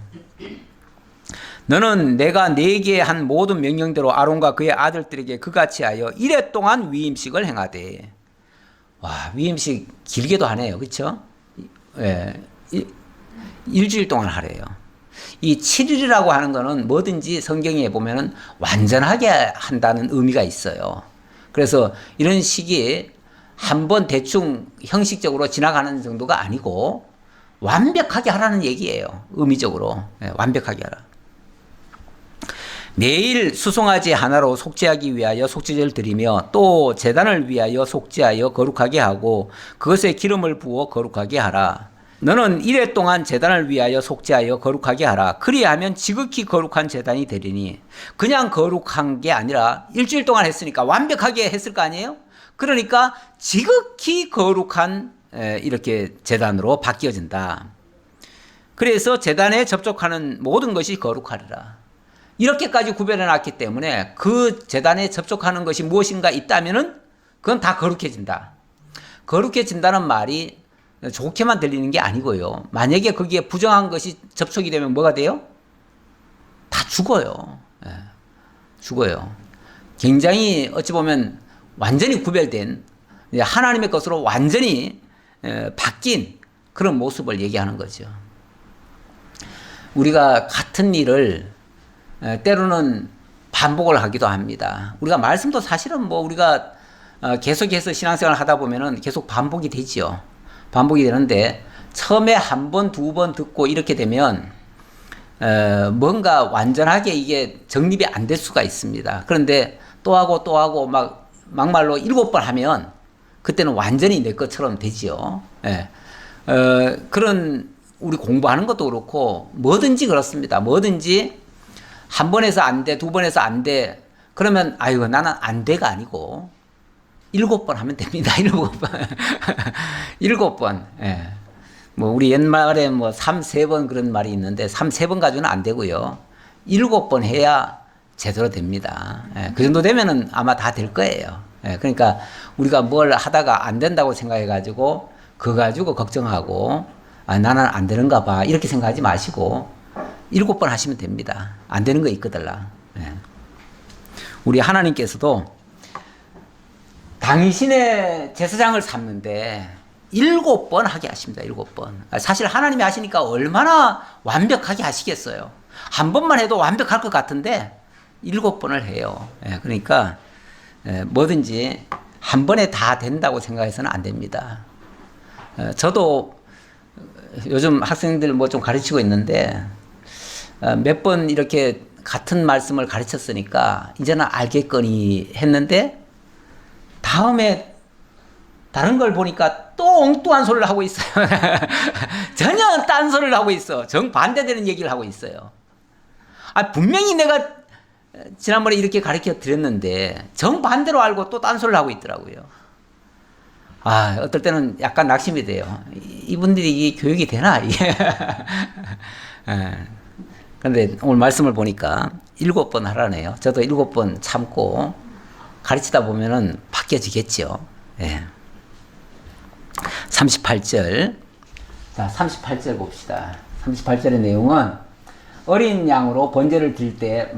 너는 내가 네게 한 모든 명령대로 아론과 그의 아들들에게 그같이 하여 이래 동안 위임식을 행하되. 와, 위임식 길게도 하네요. 그렇죠? 예, 일주일 동안 하래요. 이 7일이라고 하는 거는 뭐든지 성경에 보면은 완전하게 한다는 의미가 있어요. 그래서 이런 식이 한번 대충 형식적으로 지나가는 정도가 아니고 완벽하게 하라는 얘기예요. 의미적으로. 예, 완벽하게 하라. 매일 수송아지 하나로 속죄하기 위하여 속죄제를 드리며 또 제단을 위하여 속죄하여 거룩하게 하고 그것에 기름을 부어 거룩하게 하라. 너는 이래 동안 제단을 위하여 속죄하여 거룩하게 하라. 그리하면 지극히 거룩한 제단이 되리니. 그냥 거룩한 게 아니라 일주일 동안 했으니까 완벽하게 했을 거 아니에요? 그러니까 지극히 거룩한 이렇게 제단으로 바뀌어진다. 그래서 제단에 접촉하는 모든 것이 거룩하리라. 이렇게까지 구별해 놨기 때문에 그 제단에 접촉하는 것이 무엇인가 있다면은 그건 다 거룩해진다. 거룩해진다는 말이 좋게만 들리는 게 아니고요. 만약에 거기에 부정한 것이 접촉이 되면 뭐가 돼요? 다 죽어요. 예, 죽어요. 굉장히 어찌 보면 완전히 구별된 하나님의 것으로 완전히 바뀐 그런 모습을 얘기하는 거죠. 우리가 같은 일을 때로는 반복을 하기도 합니다. 우리가 말씀도 사실은 뭐 우리가 계속해서 신앙생활을 하다 보면은 계속 반복이 되지요. 반복이 되는데 처음에 한 번, 두 번 듣고 이렇게 되면 뭔가 완전하게 이게 정립이 안 될 수가 있습니다. 그런데 또 하고 막말로 7번 하면 그때는 완전히 내 것처럼 되지요. 예. 그런 우리 공부하는 것도 그렇고 뭐든지 그렇습니다. 뭐든지 한 번 해서 안 돼, 두 번 해서 안 돼. 그러면 아이고 나는 안 돼가 아니고 7번 하면 됩니다. 7번. 7번. 예. 뭐 우리 옛말에 뭐 3번 그런 말이 있는데 3번 가지고는 안 되고요. 7번 해야 제대로 됩니다. 예. 그 정도 되면은 아마 다 될 거예요. 예. 그러니까 우리가 뭘 하다가 안 된다고 생각해 가지고 그거 가지고 걱정하고 나는 안 되는가 봐 이렇게 생각하지 마시고 7번 하시면 됩니다. 안 되는 거 있거들라. 예. 우리 하나님께서도 당신의 제사장을 삼는데 7번 하게 하십니다. 7번. 사실 하나님이 하시니까 얼마나 완벽하게 하시겠어요. 한 번만 해도 완벽할 것 같은데 7번을 해요. 예. 그러니까 뭐든지 한 번에 다 된다고 생각해서는 안 됩니다. 저도 요즘 학생들 뭐 좀 가르치고 있는데 몇 번 이렇게 같은 말씀을 가르쳤으니까 이제는 알겠거니 했는데 다음에 다른 걸 보니까 또 엉뚱한 소리를 하고 있어요. 전혀 딴 소리를 하고 있어. 정반대되는 얘기를 하고 있어요. 분명히 내가 지난번에 이렇게 가르쳐 드렸는데 정반대로 알고 또 딴 소리를 하고 있더라고요. 어떨 때는 약간 낙심이 돼요. 이분들이 이게 교육이 되나? 이게. 그런데 오늘 말씀을 보니까 7번 하라네요. 저도 7번 참고 가르치다 보면은 바뀌어지겠죠. 예. 38절. 자, 38절 봅시다. 38절의 내용은 어린 양으로 번제를 드릴 때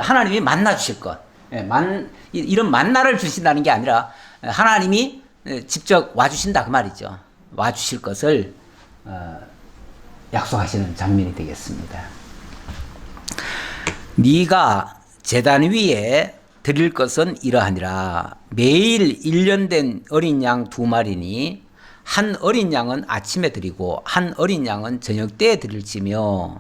하나님이 만나 주실 것. 예, 이런 만나를 주신다는 게 아니라 하나님이 직접 와주신다 그 말이죠. 와주실 것을 약속하시는 장면이 되겠습니다. 네가 제단 위에 드릴 것은 이러하니라. 매일 1년 된 어린 양 2마리니 한 어린 양은 아침에 드리고 한 어린 양은 저녁 때에 드릴지며.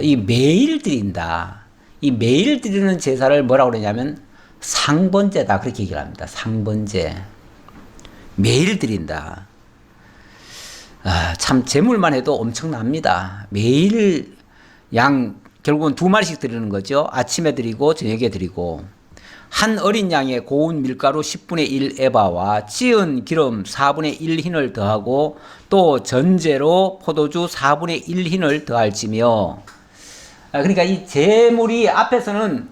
이 매일 드린다. 이 매일 드리는 제사를 뭐라고 그러냐면 상번제다, 그렇게 얘기를 합니다. 상번제. 매일 드린다. 참 재물만 해도 엄청납니다. 매일 결국은 2마리씩 드리는 거죠. 아침에 드리고 저녁에 드리고 한 어린 양에 고운 밀가루 10분의 1 에바와 찌은 기름 4분의 1 흰을 더하고 또 전제로 포도주 4분의 1 흰을 더할지며. 그러니까 이 제물이 앞에서는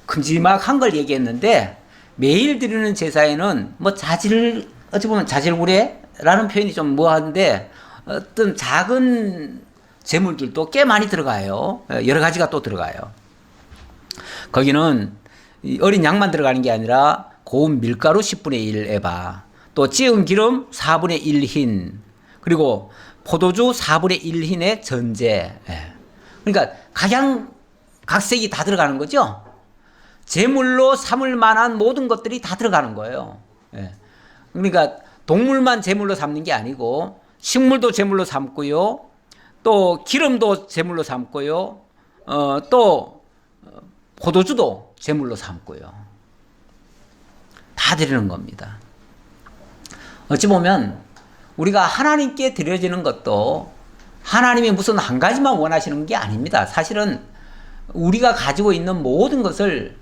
큼지막한 걸 얘기했는데 매일 드리는 제사에는 뭐 어찌 보면 자질구레라는 표현이 좀 뭐한데 어떤 작은 제물들도 꽤 많이 들어가요. 여러 가지가 또 들어가요. 거기는 어린 양만 들어가는 게 아니라 고운 밀가루 10분의 1 에바, 또 찌은 기름 4분의 1 흰, 그리고 포도주 4분의 1 흰의 전제. 그러니까 각양각색이 다 들어가는 거죠. 제물로 삼을 만한 모든 것들이 다 들어가는 거예요. 그러니까 동물만 제물로 삼는 게 아니고 식물도 제물로 삼고요. 또 기름도 제물로 삼고요. 또 포도주도 제물로 삼고요. 다 드리는 겁니다. 어찌 보면 우리가 하나님께 드려지는 것도 하나님이 무슨 한 가지만 원하시는 게 아닙니다. 사실은 우리가 가지고 있는 모든 것을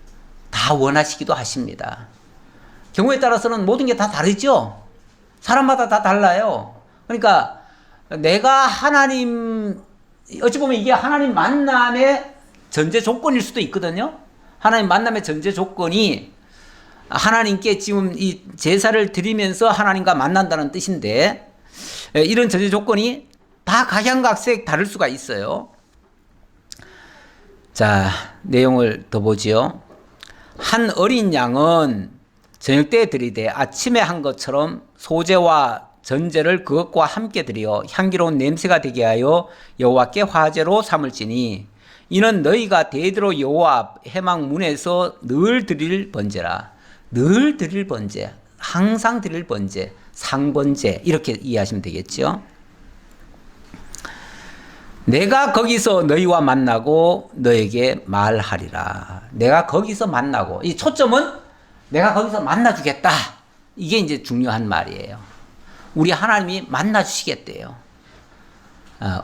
다 원하시기도 하십니다. 경우에 따라서는 모든 게 다 다르죠. 사람마다 다 달라요. 그러니까 내가 어찌 보면 이게 하나님 만남의 전제 조건일 수도 있거든요. 하나님 만남의 전제 조건이 하나님께 지금 이 제사를 드리면서 하나님과 만난다는 뜻인데, 이런 전제 조건이 다 각양각색 다를 수가 있어요. 자, 내용을 더 보지요. 한 어린 양은 저녁 때에 드리되 아침에 한 것처럼 소제와 전제를 그것과 함께 드려 향기로운 냄새가 되게 하여 여호와께 화제로 삼을지니 이는 너희가 대대로 여호와 앞 회막 문에서 늘 드릴 번제라. 늘 드릴 번제, 항상 드릴 번제, 상번제, 이렇게 이해하시면 되겠죠. 내가 거기서 너희와 만나고 너에게 말하리라. 내가 거기서 만나고, 이 초점은 내가 거기서 만나주겠다. 이게 이제 중요한 말이에요. 우리 하나님이 만나주시겠대요.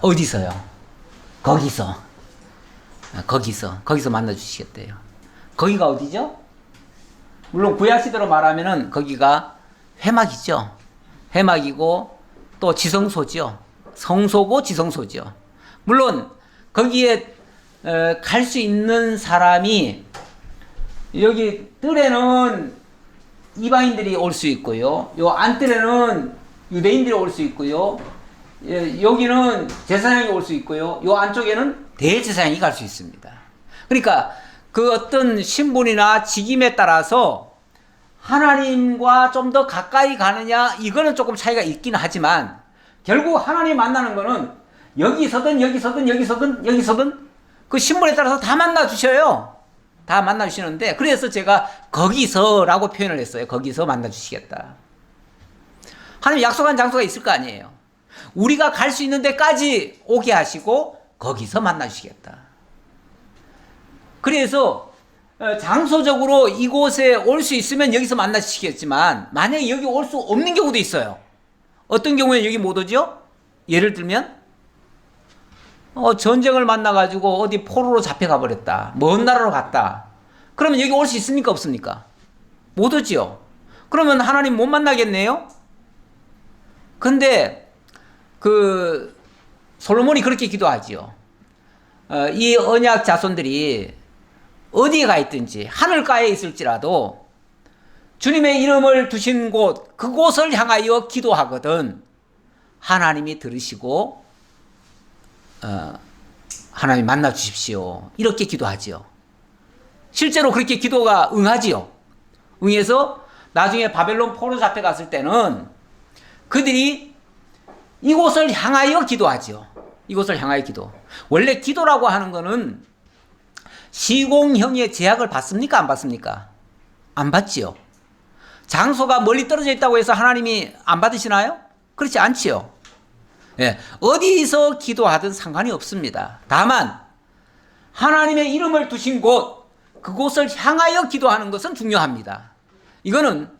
어디서요? 거기서 만나주시겠대요. 거기가 어디죠? 물론 구약시대로 말하면은 거기가 회막이죠. 회막이고 또 지성소죠. 성소고 지성소죠. 물론 거기에 갈 수 있는 사람이, 여기 뜰에는 이방인들이 올 수 있고요. 요 안뜰에는 유대인들이 올 수 있고요. 여기는 제사장이 올 수 있고요. 요 안쪽에는 대제사장이 갈 수 있습니다. 그러니까 그 어떤 신분이나 직임에 따라서 하나님과 좀 더 가까이 가느냐, 이거는 조금 차이가 있긴 하지만 결국 하나님 만나는 거는 여기서든 그 신분에 따라서 다 만나주셔요. 다 만나주시는데, 그래서 제가 거기서라고 표현을 했어요. 거기서 만나주시겠다. 하나님 약속한 장소가 있을 거 아니에요. 우리가 갈 수 있는 데까지 오게 하시고 거기서 만나주시겠다. 그래서 장소적으로 이곳에 올 수 있으면 여기서 만나주시겠지만 만약에 여기 올 수 없는 경우도 있어요. 어떤 경우에 여기 못 오죠? 예를 들면 전쟁을 만나가지고 어디 포로로 잡혀가 버렸다. 먼 나라로 갔다. 그러면 여기 올 수 있습니까? 없습니까? 못 오지요. 그러면 하나님 못 만나겠네요? 근데 솔로몬이 그렇게 기도하지요. 이 언약 자손들이 어디에 가 있든지 하늘가에 있을지라도 주님의 이름을 두신 곳, 그곳을 향하여 기도하거든 하나님이 들으시고 하나님 만나 주십시오. 이렇게 기도하지요. 실제로 그렇게 기도가 응하지요. 응해서 나중에 바벨론 포로 잡혀갔을 때는 그들이 이곳을 향하여 기도하죠. 이곳을 향하여 기도. 원래 기도라고 하는 거는 시공형의 제약을 받습니까? 안 받습니까? 안 받지요. 장소가 멀리 떨어져 있다고 해서 하나님이 안 받으시나요? 그렇지 않지요. 예, 어디서 기도하든 상관이 없습니다. 다만 하나님의 이름을 두신 곳, 그곳을 향하여 기도하는 것은 중요합니다. 이거는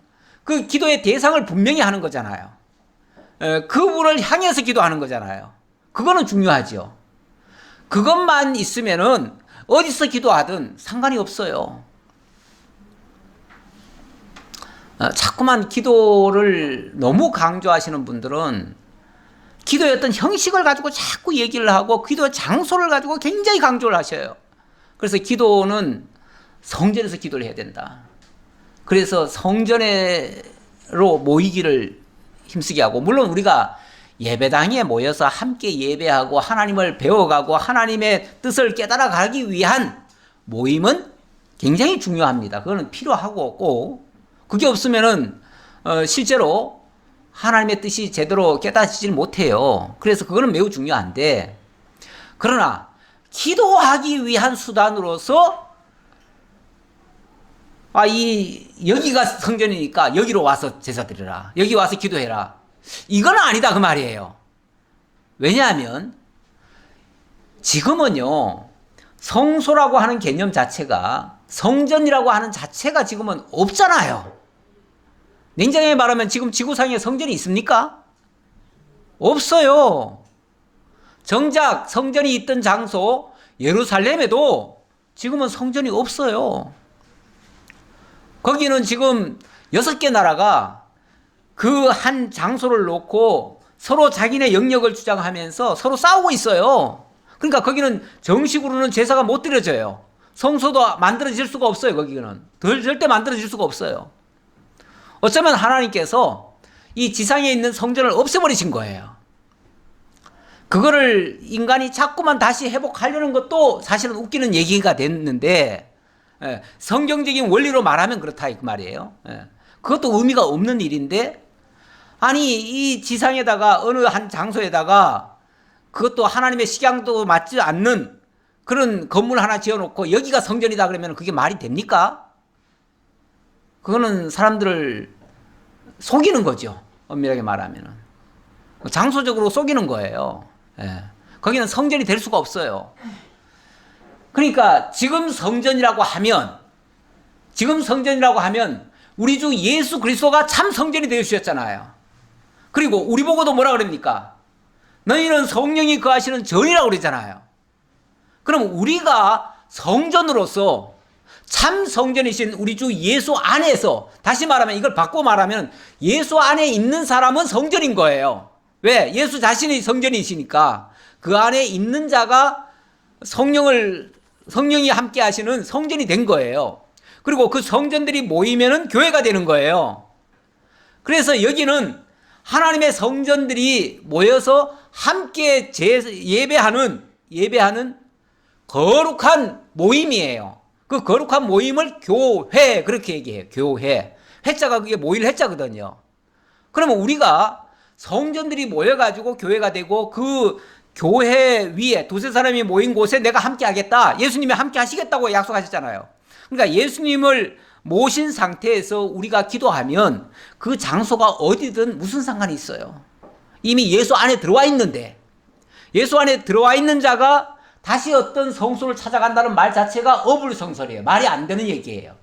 그 기도의 대상을 분명히 하는 거잖아요. 그분을 향해서 기도하는 거잖아요. 그거는 중요하죠. 그것만 있으면은 어디서 기도하든 상관이 없어요. 자꾸만 기도를 너무 강조하시는 분들은 기도의 어떤 형식을 가지고 자꾸 얘기를 하고 기도의 장소를 가지고 굉장히 강조를 하셔요. 그래서 기도는 성전에서 기도를 해야 된다. 그래서 성전으로 모이기를 힘쓰게 하고, 물론 우리가 예배당에 모여서 함께 예배하고 하나님을 배워가고 하나님의 뜻을 깨달아가기 위한 모임은 굉장히 중요합니다. 그거는 필요하고 꼭 그게 없으면은 실제로 하나님의 뜻이 제대로 깨닫지질 못해요. 그래서 그거는 매우 중요한데, 그러나 기도하기 위한 수단으로서 여기가 성전이니까 여기로 와서 제사 드려라, 여기 와서 기도해라, 이건 아니다 그 말이에요. 왜냐하면 지금은요, 성소라고 하는 개념 자체가, 성전이라고 하는 자체가 지금은 없잖아요. 냉정하게 말하면 지금 지구상에 성전이 있습니까? 없어요. 정작 성전이 있던 장소 예루살렘에도 지금은 성전이 없어요. 거기는 지금 6개 나라가 그 한 장소를 놓고 서로 자기네 영역을 주장하면서 서로 싸우고 있어요. 그러니까 거기는 정식으로는 제사가 못 드려져요. 성소도 만들어질 수가 없어요. 거기는 절대 만들어질 수가 없어요. 어쩌면 하나님께서 이 지상에 있는 성전을 없애버리신 거예요. 그거를 인간이 자꾸만 다시 회복하려는 것도 사실은 웃기는 얘기가 됐는데, 성경적인 원리로 말하면 그렇다 이 말이에요. 그것도 의미가 없는 일인데, 아니 이 지상에다가 어느 한 장소에다가 그것도 하나님의 식양도 맞지 않는 그런 건물 하나 지어놓고 여기가 성전이다 그러면 그게 말이 됩니까? 그거는 사람들을 속이는 거죠. 엄밀하게 말하면 장소적으로 속이는 거예요. 거기는 성전이 될 수가 없어요. 그러니까 지금 성전이라고 하면 우리 주 예수 그리스도가 참 성전이 되어주셨잖아요. 그리고 우리 보고도 뭐라 그럽니까? 너희는 성령이 거하시는 전이라고 그러잖아요. 그럼 우리가 성전으로서 참 성전이신 우리 주 예수 안에서, 다시 말하면 이걸 바꿔 말하면 예수 안에 있는 사람은 성전인 거예요. 왜? 예수 자신이 성전이시니까 그 안에 있는 자가 성령이 함께 하시는 성전이 된 거예요. 그리고 그 성전들이 모이면은 교회가 되는 거예요. 그래서 여기는 하나님의 성전들이 모여서 함께 예배하는 거룩한 모임이에요. 그 거룩한 모임을 교회, 그렇게 얘기해요. 교회. 회자가 그게 모일 회자거든요. 그러면 우리가 성전들이 모여가지고 교회가 되고 그 교회 위에 두세 사람이 모인 곳에 내가 함께 하겠다. 예수님이 함께 하시겠다고 약속하셨잖아요. 그러니까 예수님을 모신 상태에서 우리가 기도하면 그 장소가 어디든 무슨 상관이 있어요. 이미 예수 안에 들어와 있는데, 예수 안에 들어와 있는 자가 다시 어떤 성소를 찾아간다는 말 자체가 어불성설이에요. 말이 안 되는 얘기예요.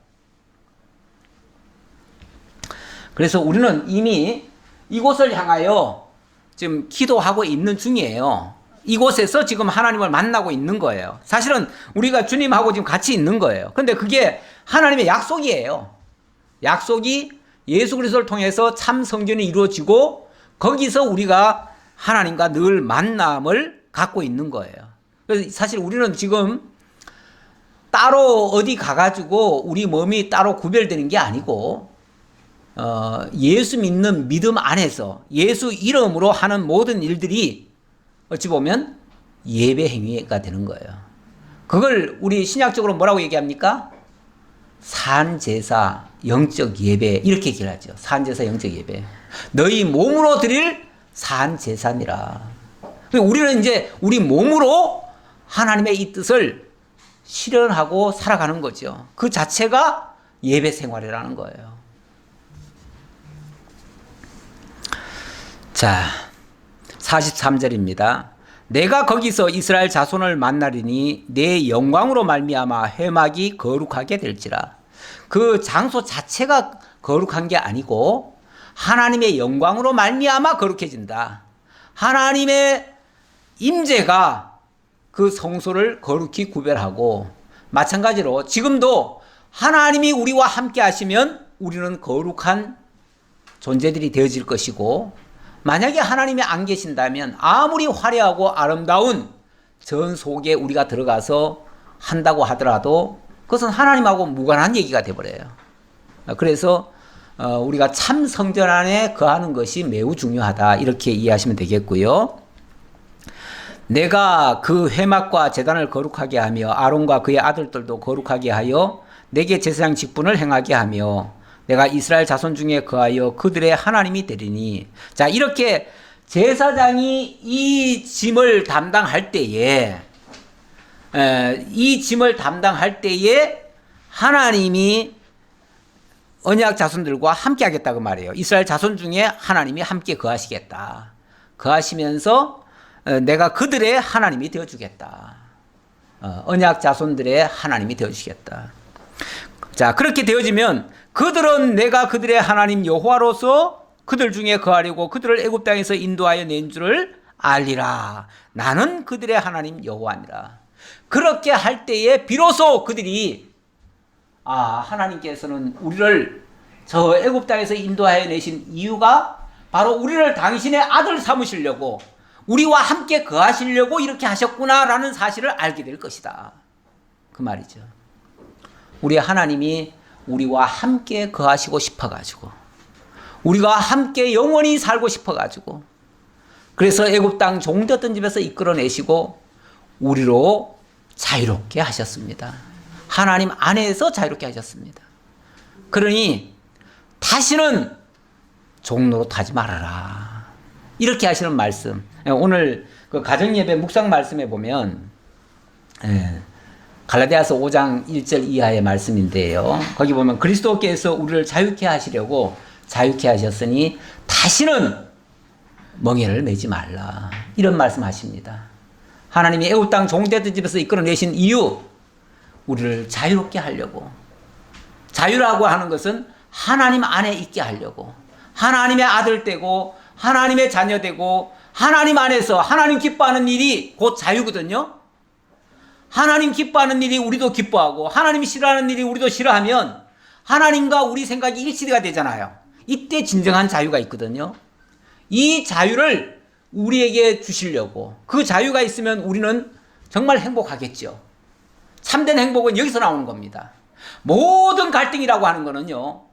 그래서 우리는 이미 이곳을 향하여 지금 기도하고 있는 중이에요. 이곳에서 지금 하나님을 만나고 있는 거예요. 사실은 우리가 주님하고 지금 같이 있는 거예요. 근데 그게 하나님의 약속이에요. 약속이 예수 그리스도를 통해서 참 성전이 이루어지고 거기서 우리가 하나님과 늘 만남을 갖고 있는 거예요. 그래서 사실 우리는 지금 따로 어디 가가지고 우리 몸이 따로 구별되는 게 아니고 예수 믿는 믿음 안에서 예수 이름으로 하는 모든 일들이 어찌 보면 예배 행위가 되는 거예요. 그걸 우리 신약적으로 뭐라고 얘기합니까? 산제사, 영적 예배, 이렇게 얘기를 하죠. 산제사, 영적 예배. 너희 몸으로 드릴 산제사니라. 우리는 이제 우리 몸으로 하나님의 이 뜻을 실현하고 살아가는 거죠. 그 자체가 예배 생활이라는 거예요. 자, 43절입니다. 내가 거기서 이스라엘 자손을 만나리니 내 영광으로 말미암아 회막이 거룩하게 될지라. 그 장소 자체가 거룩한 게 아니고 하나님의 영광으로 말미암아 거룩해진다. 하나님의 임재가 그 성소를 거룩히 구별하고, 마찬가지로 지금도 하나님이 우리와 함께 하시면 우리는 거룩한 존재들이 되어질 것이고, 만약에 하나님이 안 계신다면 아무리 화려하고 아름다운 전 속에 우리가 들어가서 한다고 하더라도 그것은 하나님하고 무관한 얘기가 되어버려요. 그래서 우리가 참 성전 안에 거하는 것이 매우 중요하다, 이렇게 이해하시면 되겠고요. 내가 그 회막과 제단을 거룩하게 하며 아론과 그의 아들들도 거룩하게 하여 내게 제사장 직분을 행하게 하며 내가 이스라엘 자손 중에 거하여 그들의 하나님이 되리니. 자, 이렇게 제사장이 이 짐을 담당할 때에 하나님이 언약 자손들과 함께 하겠다고 말해요. 이스라엘 자손 중에 하나님이 함께 거하시겠다. 거하시면서 내가 그들의 하나님이 되어주겠다. 언약 자손들의 하나님이 되어주시겠다. 자, 그렇게 되어지면 그들은 내가 그들의 하나님 여호와로서 그들 중에 거하려고 그들을 애굽 땅에서 인도하여 낸 줄을 알리라. 나는 그들의 하나님 여호와니라. 그렇게 할 때에 비로소 그들이 하나님께서는 우리를 저 애굽 땅에서 인도하여 내신 이유가 바로 우리를 당신의 아들 삼으시려고, 우리와 함께 거하시려고 이렇게 하셨구나라는 사실을 알게 될 것이다, 그 말이죠. 우리 하나님이 우리와 함께 거하시고 싶어가지고, 우리가 함께 영원히 살고 싶어가지고, 그래서 애굽 땅 종되었던 집에서 이끌어내시고 우리로 자유롭게 하셨습니다. 하나님 안에서 자유롭게 하셨습니다. 그러니 다시는 종노릇하지 말아라, 이렇게 하시는 말씀. 오늘 그 가정예배 묵상 말씀에 보면 갈라디아서 5장 1절 이하의 말씀인데요. 거기 보면 그리스도께서 우리를 자유케 하시려고 자유케 하셨으니 다시는 멍에를 매지 말라, 이런 말씀하십니다. 하나님이 애굽 땅 종되던 집에서 이끌어내신 이유, 우리를 자유롭게 하려고. 자유라고 하는 것은 하나님 안에 있게 하려고, 하나님의 아들 되고 하나님의 자녀 되고 하나님 안에서 하나님 기뻐하는 일이 곧 자유거든요. 하나님 기뻐하는 일이 우리도 기뻐하고 하나님이 싫어하는 일이 우리도 싫어하면 하나님과 우리 생각이 일치가 되잖아요. 이때 진정한 자유가 있거든요. 이 자유를 우리에게 주시려고, 그 자유가 있으면 우리는 정말 행복하겠죠. 참된 행복은 여기서 나오는 겁니다. 모든 갈등이라고 하는 거는요,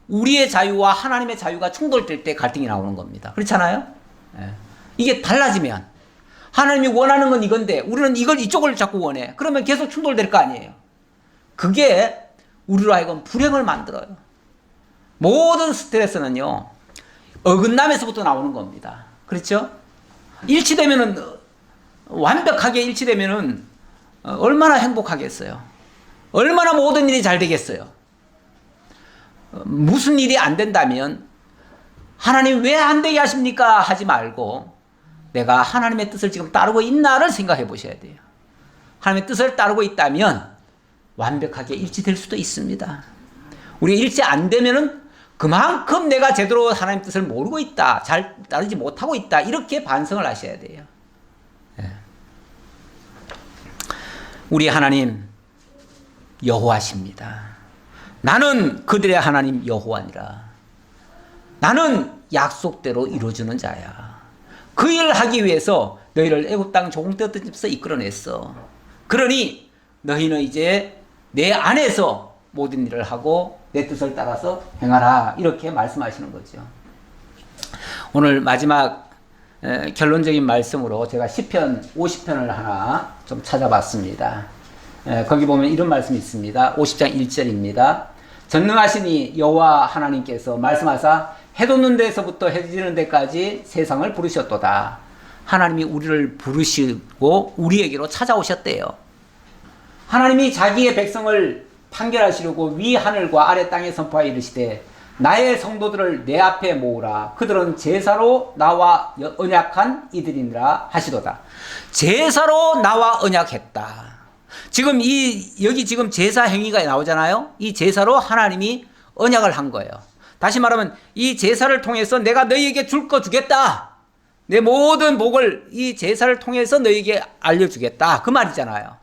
우리의 자유와 하나님의 자유가 충돌될 때 갈등이 나오는 겁니다. 그렇잖아요? 이게 달라지면, 하나님이 원하는 건 이건데 우리는 이쪽을 자꾸 원해. 그러면 계속 충돌될 거 아니에요. 그게 우리로 하여금 불행을 만들어요. 모든 스트레스는요, 어긋남에서부터 나오는 겁니다. 그렇죠? 일치되면은, 완벽하게 일치되면은 얼마나 행복하겠어요. 얼마나 모든 일이 잘 되겠어요. 무슨 일이 안 된다면 하나님 왜 안 되게 하십니까 하지 말고, 내가 하나님의 뜻을 지금 따르고 있나를 생각해 보셔야 돼요. 하나님의 뜻을 따르고 있다면 완벽하게 일치될 수도 있습니다. 우리가 일치 안 되면은 그만큼 내가 제대로 하나님 뜻을 모르고 있다, 잘 따르지 못하고 있다, 이렇게 반성을 하셔야 돼요. 우리 하나님 여호와십니다. 나는 그들의 하나님 여호와니라. 나는 약속대로 이루어주는 자야. 그 일을 하기 위해서 너희를 애굽 땅 종되었던 집에서 이끌어냈어. 그러니 너희는 이제 내 안에서 모든 일을 하고 내 뜻을 따라서 행하라, 이렇게 말씀하시는 거죠. 오늘 마지막 결론적인 말씀으로 제가 시편 50편을 하나 좀 찾아봤습니다. 거기 보면 이런 말씀이 있습니다. 50장 1절입니다. 전능하시니 여호와 하나님께서 말씀하사 해 돋는 데서부터 해 지는 데까지 세상을 부르셨도다. 하나님이 우리를 부르시고 우리에게로 찾아오셨대요. 하나님이 자기의 백성을 판결하시려고 위 하늘과 아래 땅에 선포하여 이르시되 나의 성도들을 내 앞에 모으라. 그들은 제사로 나와 언약한 이들이니라 하시도다. 제사로 나와 언약했다. 지금 여기 지금 제사 행위가 나오잖아요. 이 제사로 하나님이 언약을 한 거예요. 다시 말하면 이 제사를 통해서 내가 너희에게 줄 거 주겠다. 내 모든 복을 이 제사를 통해서 너희에게 알려주겠다. 그 말이잖아요.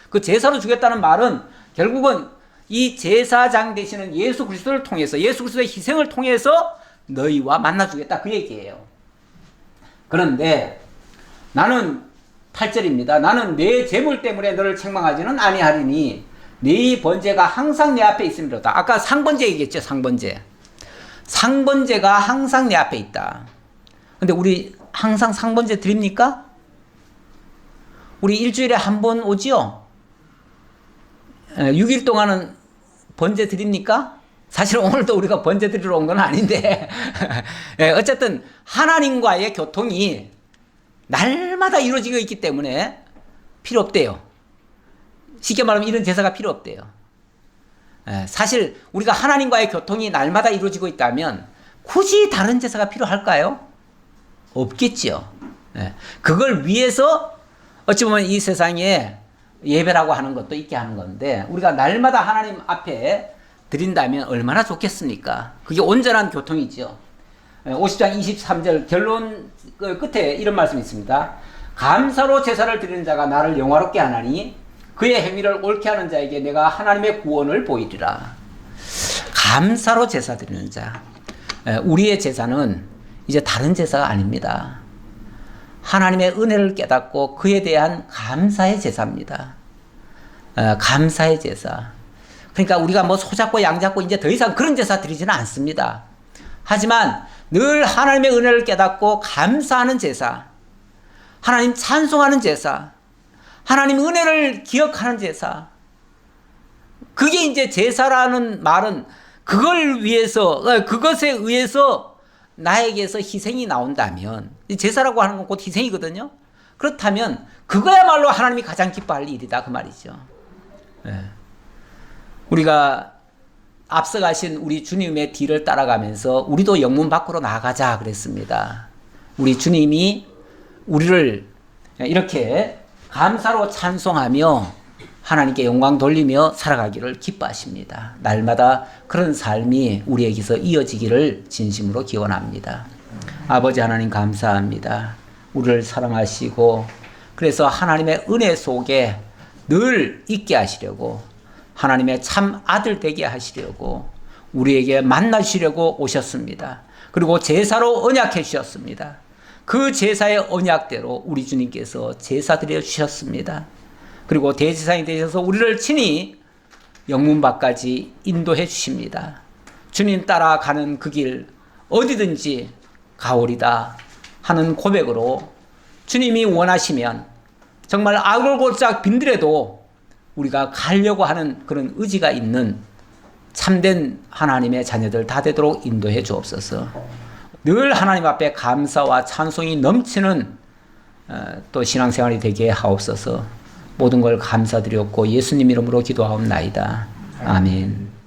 그 제사로 주겠다는 말은 결국은 이 제사장 되시는 예수 그리스도를 통해서, 예수 그리스도의 희생을 통해서 너희와 만나주겠다. 그 얘기예요. 그런데 나는 8절입니다. 나는 내 재물 때문에 너를 책망하지는 아니하리니 네 번제가 항상 내 앞에 있음이로다. 아까 상번제 얘기했죠. 상번제. 상번제가 항상 내 앞에 있다. 근데 우리 항상 상번제 드립니까? 우리 일주일에 한 번 오지요? 6일 동안은 번제 드립니까? 사실 오늘도 우리가 번제 드리러 온 건 아닌데 어쨌든 하나님과의 교통이 날마다 이루어지고 있기 때문에 필요 없대요. 쉽게 말하면 이런 제사가 필요 없대요. 사실 우리가 하나님과의 교통이 날마다 이루어지고 있다면 굳이 다른 제사가 필요할까요? 없겠지요. 그걸 위해서 어찌 보면 이 세상에 예배라고 하는 것도 있게 하는 건데 우리가 날마다 하나님 앞에 드린다면 얼마나 좋겠습니까? 그게 온전한 교통이죠. 50장 23절 결론 끝에 이런 말씀이 있습니다. 감사로 제사를 드리는 자가 나를 영화롭게 하나니 그의 행위를 옳게 하는 자에게 내가 하나님의 구원을 보이리라. 감사로 제사 드리는 자. 우리의 제사는 이제 다른 제사가 아닙니다. 하나님의 은혜를 깨닫고 그에 대한 감사의 제사입니다. 감사의 제사. 그러니까 우리가 뭐 소잡고 양잡고 이제 더 이상 그런 제사 드리지는 않습니다. 하지만 늘 하나님의 은혜를 깨닫고 감사하는 제사, 하나님 찬송하는 제사, 하나님 은혜를 기억하는 제사. 그게 이제 제사라는 말은 그걸 위해서, 그것에 의해서 나에게서 희생이 나온다면, 제사라고 하는 건 곧 희생이거든요. 그렇다면 그거야말로 하나님이 가장 기뻐할 일이다 그 말이죠. 우리가 앞서가신 우리 주님의 뒤를 따라가면서 우리도 영문 밖으로 나가자 그랬습니다. 우리 주님이 우리를 이렇게 감사로 찬송하며 하나님께 영광 돌리며 살아가기를 기뻐하십니다. 날마다 그런 삶이 우리에게서 이어지기를 진심으로 기원합니다. 아버지 하나님 감사합니다. 우리를 사랑하시고 그래서 하나님의 은혜 속에 늘 있게 하시려고 하나님의 참 아들 되게 하시려고 우리에게 만나시려고 오셨습니다. 그리고 제사로 언약해 주셨습니다. 그 제사의 언약대로 우리 주님께서 제사 드려 주셨습니다. 그리고 대제사장이 되셔서 우리를 친히 영문밖까지 인도해 주십니다. 주님 따라가는 그 길 어디든지 가오리다 하는 고백으로 주님이 원하시면 정말 아골골짝 빈들에도 우리가 가려고 하는 그런 의지가 있는 참된 하나님의 자녀들 다 되도록 인도해 주옵소서. 늘 하나님 앞에 감사와 찬송이 넘치는 또 신앙생활이 되게 하옵소서. 모든 걸 감사드렸고 예수님 이름으로 기도하옵나이다. 아멘.